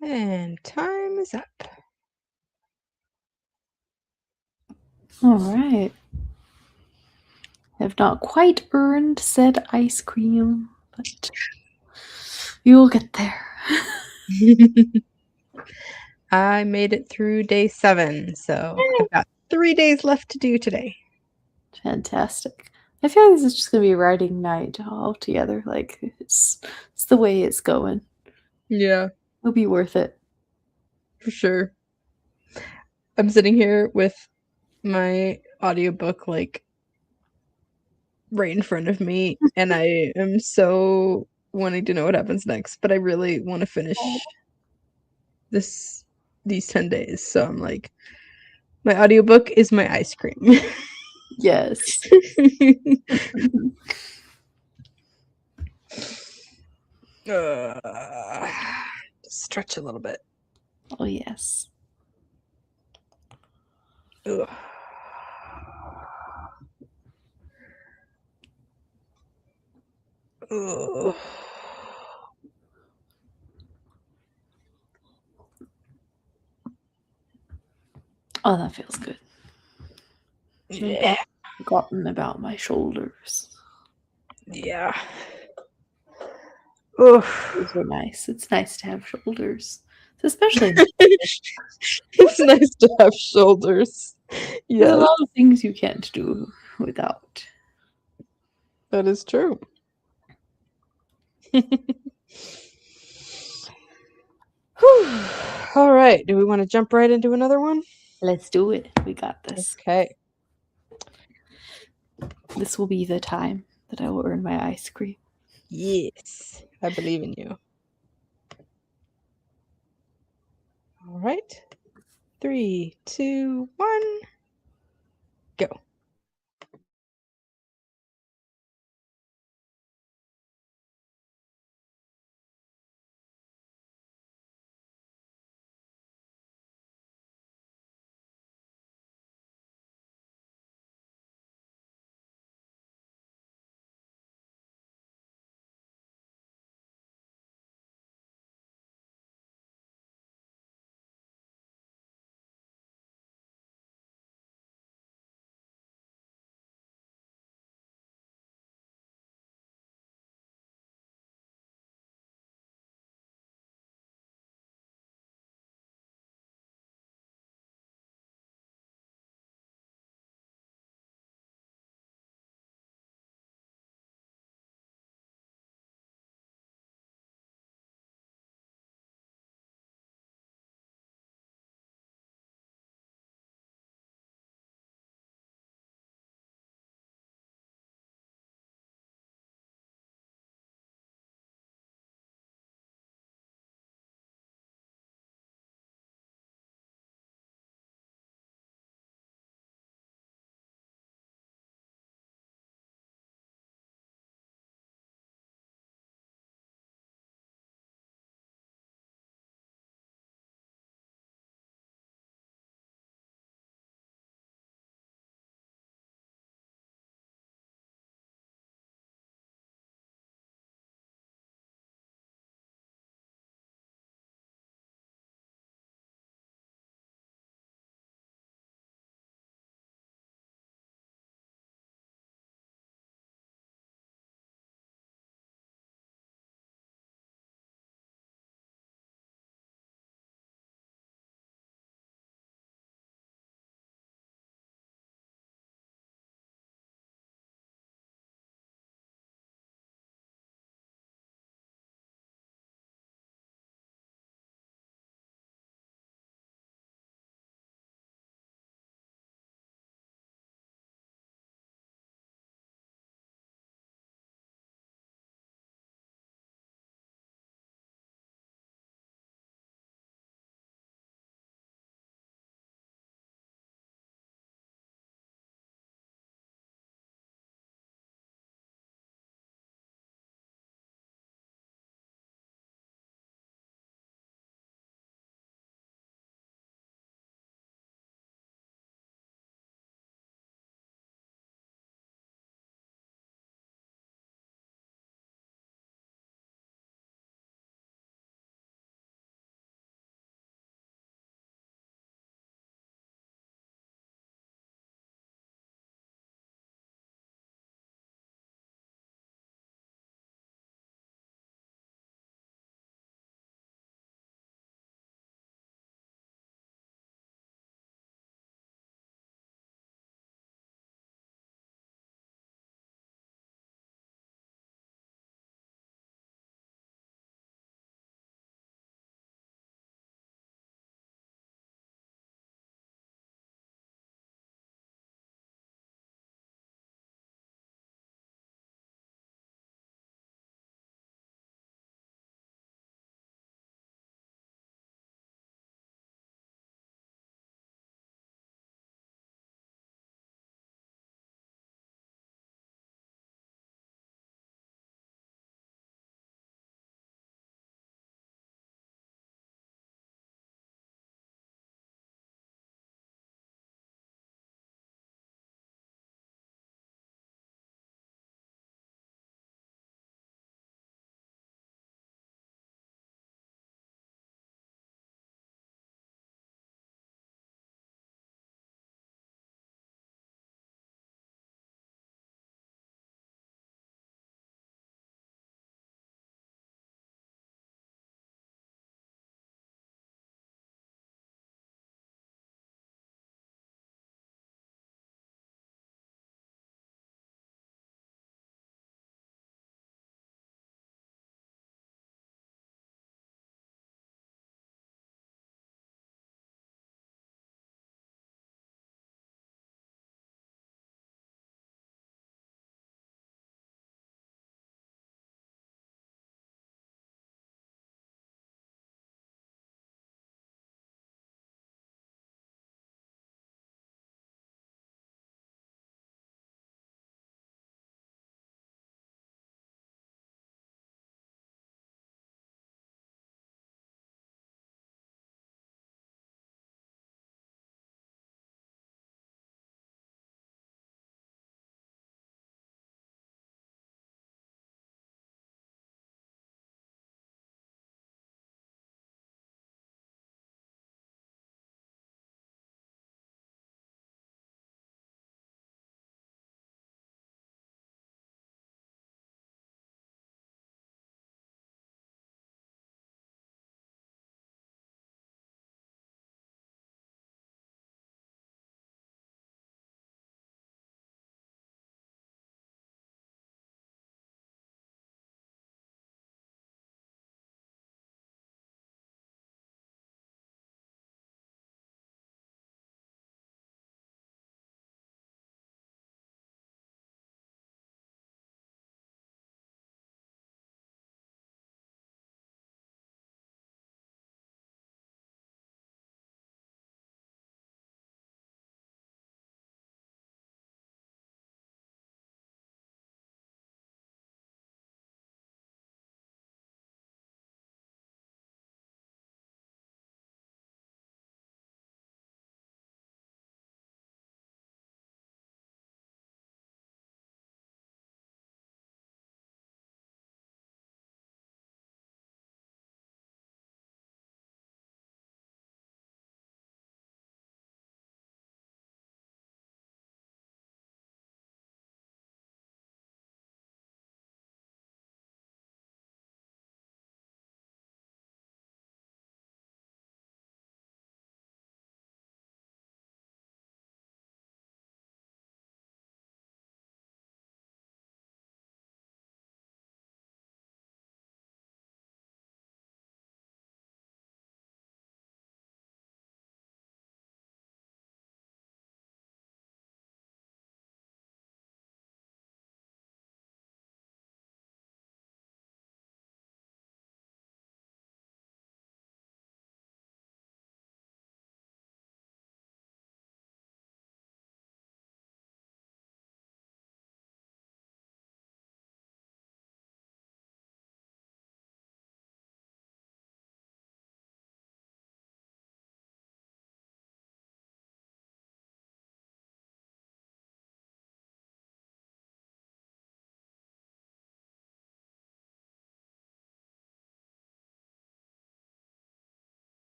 And time is up. All right. Have not quite earned said ice cream, but you'll get there. I made it through day 7, so I've got 3 days left to do today. Fantastic. I feel like this is just gonna be writing night altogether. Like it's the way it's going. Yeah, It'll be worth it. for sure. I'm sitting here with my audiobook like right in front of me, and I am so wanting to know what happens next, but I really want to finish these 10 days. So I'm like, my audiobook is my ice cream. Yes. Just stretch a little bit. Oh yes. Ugh. Ugh. Oh, that feels good. Yeah. Forgotten about my shoulders. Yeah. Ugh. Those are nice. It's nice to have shoulders. Especially It's nice to have shoulders. there's Yes, a lot of things you can't do without. that is true. Whew. All right. Do we want to jump right into another one? Let's do it. We got this. Okay. This will be the time that I will earn my ice cream. Yes. I believe in you. All right. 3, 2, 1, go.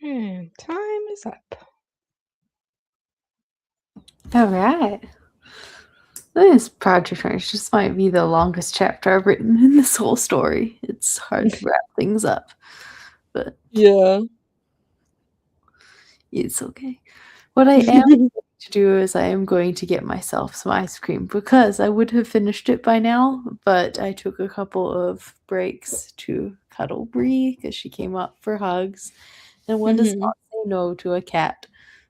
And time is up. All right. This project range just might be the longest chapter I've written in this whole story. It's hard to wrap things up, but Yeah. it's okay. What I am going to do is I am going to get myself some ice cream because I would have finished it by now, but I took a couple of breaks to cuddle Bree because she came up for hugs, and one does not say no to a cat.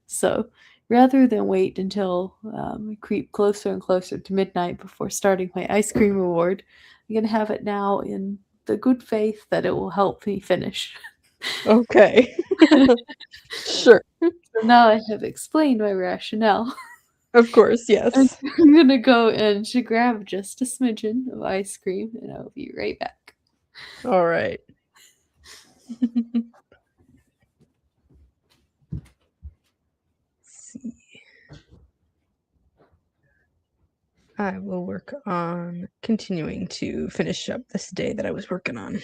So rather than wait until I creep closer and closer to midnight before starting my ice cream reward, I'm going to have it now in the good faith that it will help me finish. Okay. Sure. So now I have explained my rationale. Of course, And yes. I'm gonna go and to grab just a smidgen of ice cream, and I'll be right back. All right. See. I will work on continuing to finish up this day that I was working on.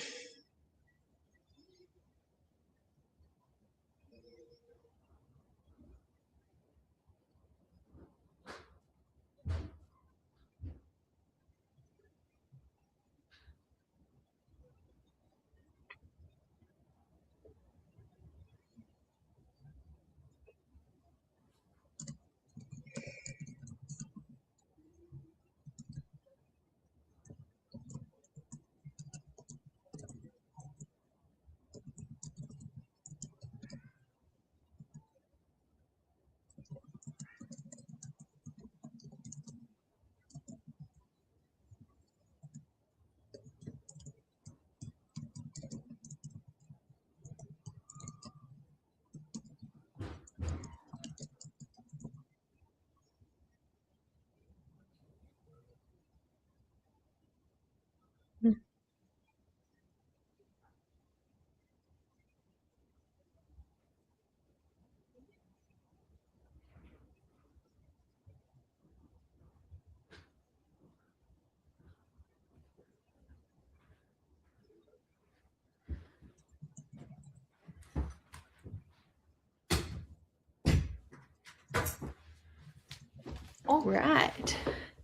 All right.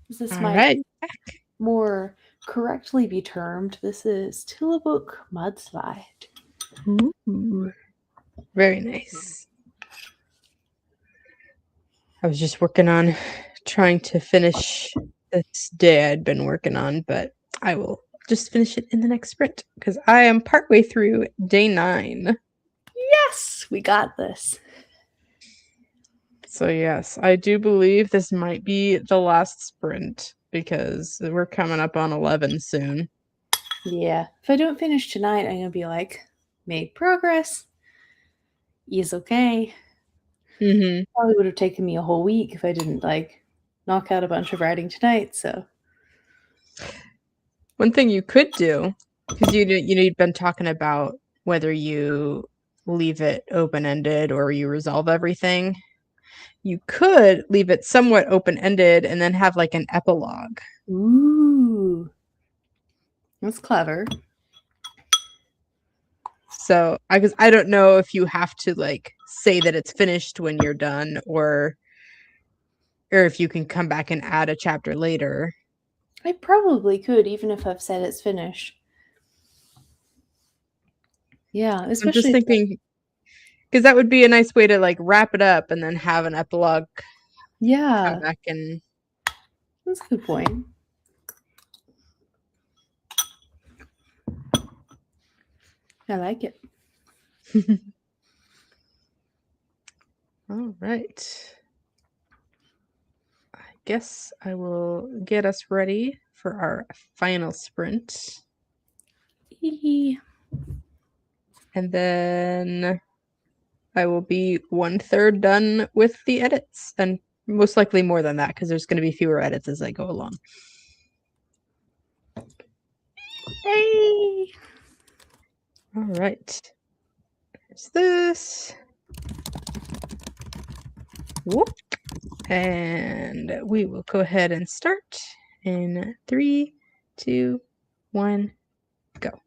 This All might right. more correctly be termed. This is Tillamook Mudslide. Ooh. Very nice. I was just working on trying to finish this day I'd been working on, but I will just finish it in the next sprint because I am partway through day 9. Yes, we got this. So yes, I do believe this might be the last sprint because we're coming up on 11 soon. Yeah. If I don't finish tonight, I'm gonna be like, made progress. Is okay. Mm-hmm. Probably would have taken me a whole week if I didn't like knock out a bunch of writing tonight. So One thing you could do, because you'd been talking about whether you leave it open-ended or you resolve everything. You could leave it somewhat open-ended and then have like an epilogue. ooh, that's clever. So, because I don't know if you have to like say that it's finished when you're done, or if you can come back and add a chapter later. I probably could, even if I've said it's finished. Yeah, I'm just especially if, thinking, because that would be a nice way to like wrap it up and then have an epilogue come yeah, back and. that's a good point. I like it. All right. I guess I will get us ready for our final sprint. And then I will be 1/3 done with the edits, and most likely more than that because there's going to be fewer edits as I go along. Hey! All right. There's this. Whoop. And we will go ahead and start in 3, 2, 1, go.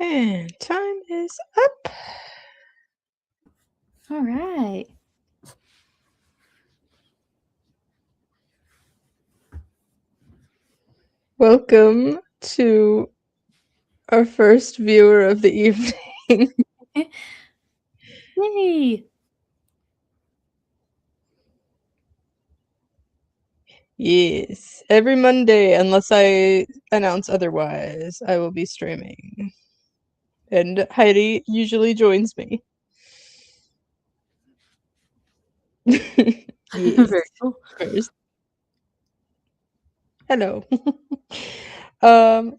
And time is up. All right. Welcome to our first viewer of the evening. Yay! Yes, every Monday, unless I announce otherwise, I will be streaming. And Heidi usually joins me. Yes. Very cool. First. Hello.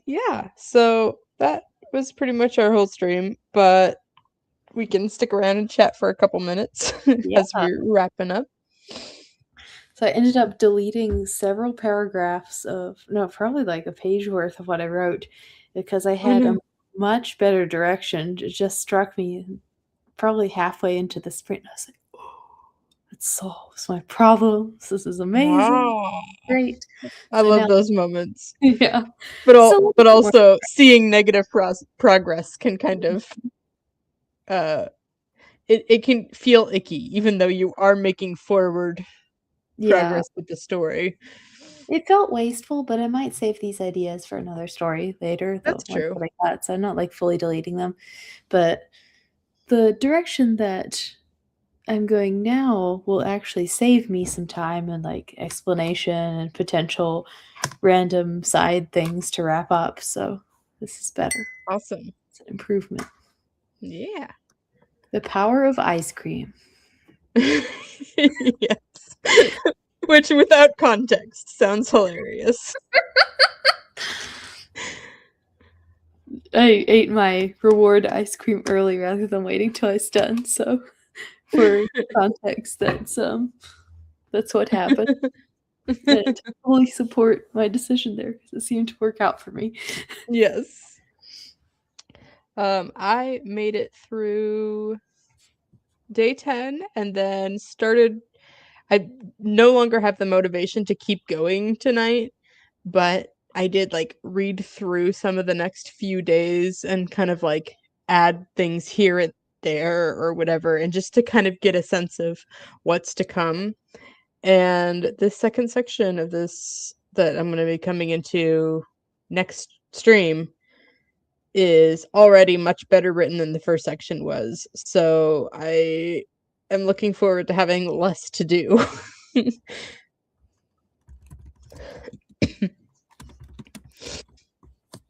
Yeah, so that was pretty much our whole stream, but we can stick around and chat for a couple minutes as we're wrapping up. So I ended up deleting several paragraphs probably like a page worth of what I wrote because I had a much better direction. It just struck me probably halfway into the sprint. I was like, oh, it solves my problems. This is amazing. Wow. Great. I love those moments. Yeah. But also seeing negative progress can kind of it can feel icky, even though you are making forward progress with the story. It felt wasteful, but I might save these ideas for another story later. That's true. What I got, so I'm not like fully deleting them. But the direction that I'm going now will actually save me some time and like explanation and potential random side things to wrap up. So this is better. Awesome. It's an improvement. Yeah. The power of ice cream. Yes. Which, without context, sounds hilarious. I ate my reward ice cream early rather than waiting till I was done. So, for context, that's what happened. I totally support my decision there because it seemed to work out for me. Yes. I made it through day 10 and then started. I no longer have the motivation to keep going tonight, but I did like read through some of the next few days and kind of like add things here and there or whatever, and just to kind of get a sense of what's to come. And the second section of this that I'm going to be coming into next stream is already much better written than the first section was. So I am looking forward to having less to do.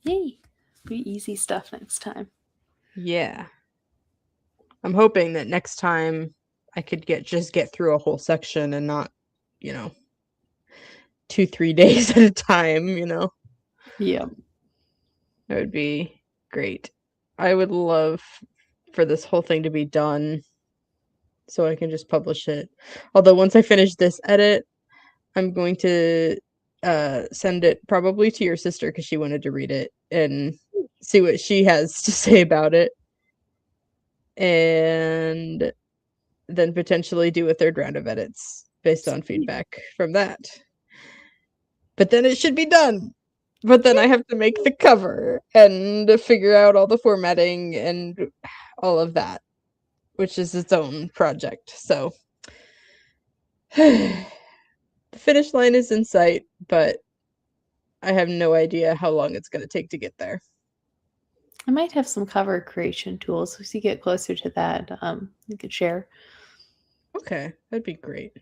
Yay! Be easy stuff next time. Yeah. I'm hoping that next time I could just get through a whole section and not, 2-3 days at a time, Yeah. That would be great. I would love for this whole thing to be done so I can just publish it. Although once I finish this edit, I'm going to send it probably to your sister because she wanted to read it and see what she has to say about it. And then potentially do a third round of edits based on feedback from that. But then it should be done. But then I have to make the cover and figure out all the formatting and all of that, which is its own project. So the finish line is in sight, but I have no idea how long it's going to take to get there. I might have some cover creation tools. As you get closer to that, you could share. Okay, that'd be great.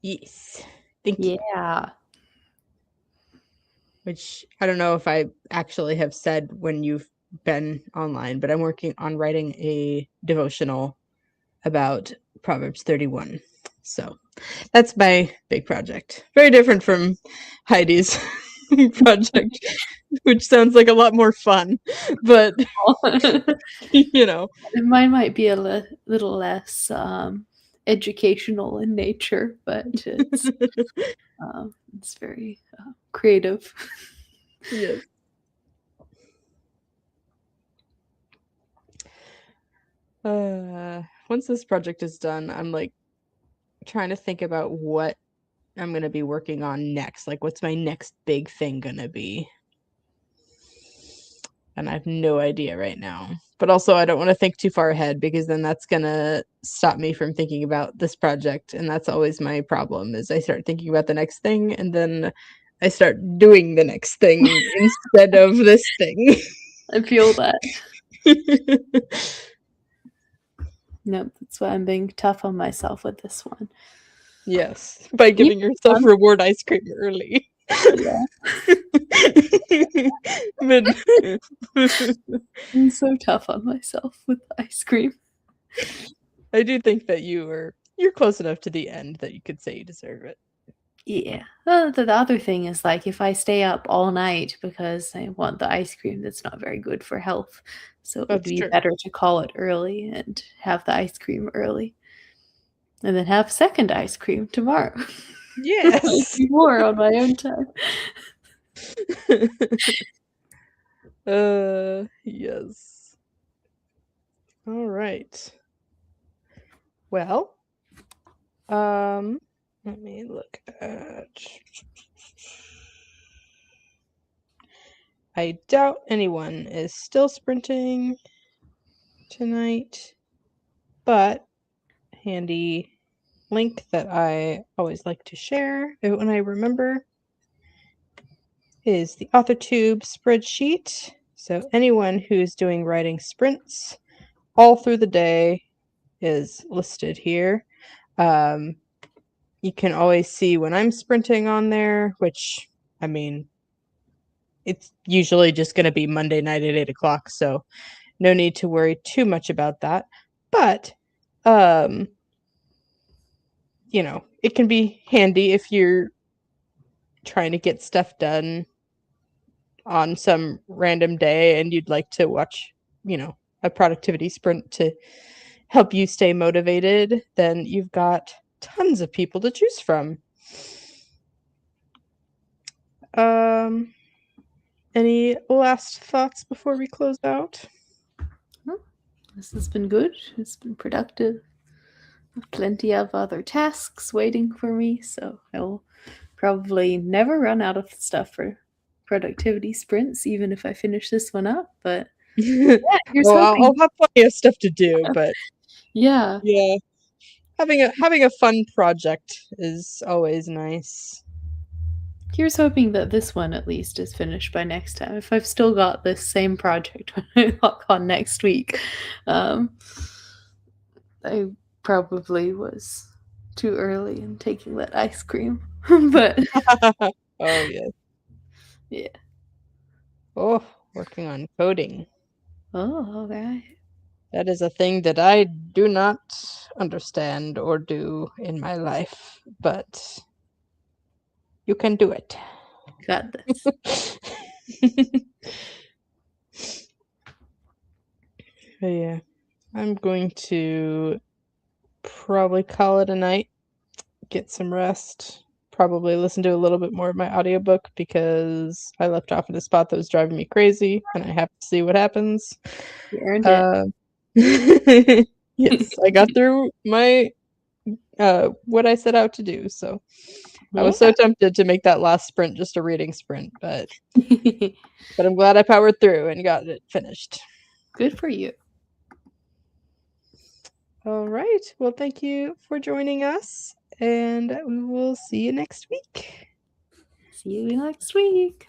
Yes. Thank you. Yeah. Which I don't know if I actually have said when you've been online, but I'm working on writing a devotional about Proverbs 31. So that's my big project. Very different from Heidi's project, which sounds like a lot more fun. But, Mine might be a little less educational in nature, but it's very creative. Yes. Once this project is done, I'm like trying to think about what I'm going to be working on next. Like, what's my next big thing going to be? and I have no idea right now. But also, I don't want to think too far ahead because then that's gonna stop me from thinking about this project, and that's always my problem. Is I start thinking about the next thing, and then I start doing the next thing instead of this thing. I feel that. No, that's why I'm being tough on myself with this one. Yes, by giving yourself reward ice cream early. Yeah. But I'm so tough on myself with ice cream. I do think that you're close enough to the end that you could say you deserve it. Yeah. The other thing is like if I stay up all night because I want the ice cream, that's not very good for health. So it would That's be true. better to call it early and have the ice cream early. And then have second ice cream tomorrow. Yes. More on my own time. Yes. All right. Well, let me look at. I doubt anyone is still sprinting tonight, but handy link that I always like to share when I remember is the AuthorTube spreadsheet. So anyone who's doing writing sprints all through the day is listed here. You can always see when I'm sprinting on there, which, I mean, it's usually just going to be Monday night at 8 o'clock, so no need to worry too much about that. But, you know, it can be handy if you're trying to get stuff done on some random day and you'd like to watch, you know, a productivity sprint to help you stay motivated, then you've got tons of people to choose from. Any last thoughts before we close out? This has been good. It's been productive. Plenty of other tasks waiting for me, so I will probably never run out of stuff for productivity sprints, even if I finish this one up. But yeah, here's well, hoping. I'll have plenty of stuff to do, but Yeah, having a fun project is always nice. here's hoping that this one at least is finished by next time. If I've still got this same project when I log on next week, I probably was too early in taking that ice cream. But Oh yes. yeah. Oh, working on coding. Oh, okay. That is a thing that I do not understand or do in my life, but you can do it. Got this. But yeah, I'm going to probably call it a night, get some rest, probably listen to a little bit more of my audiobook because I left off in a spot that was driving me crazy and I have to see what happens. You earned it. Yes, I got through my what I set out to do, so I was so tempted to make that last sprint just a reading sprint, but I'm glad I powered through and got it finished. Good for you. All right. Well, thank you for joining us, and we will see you next week. See you next week.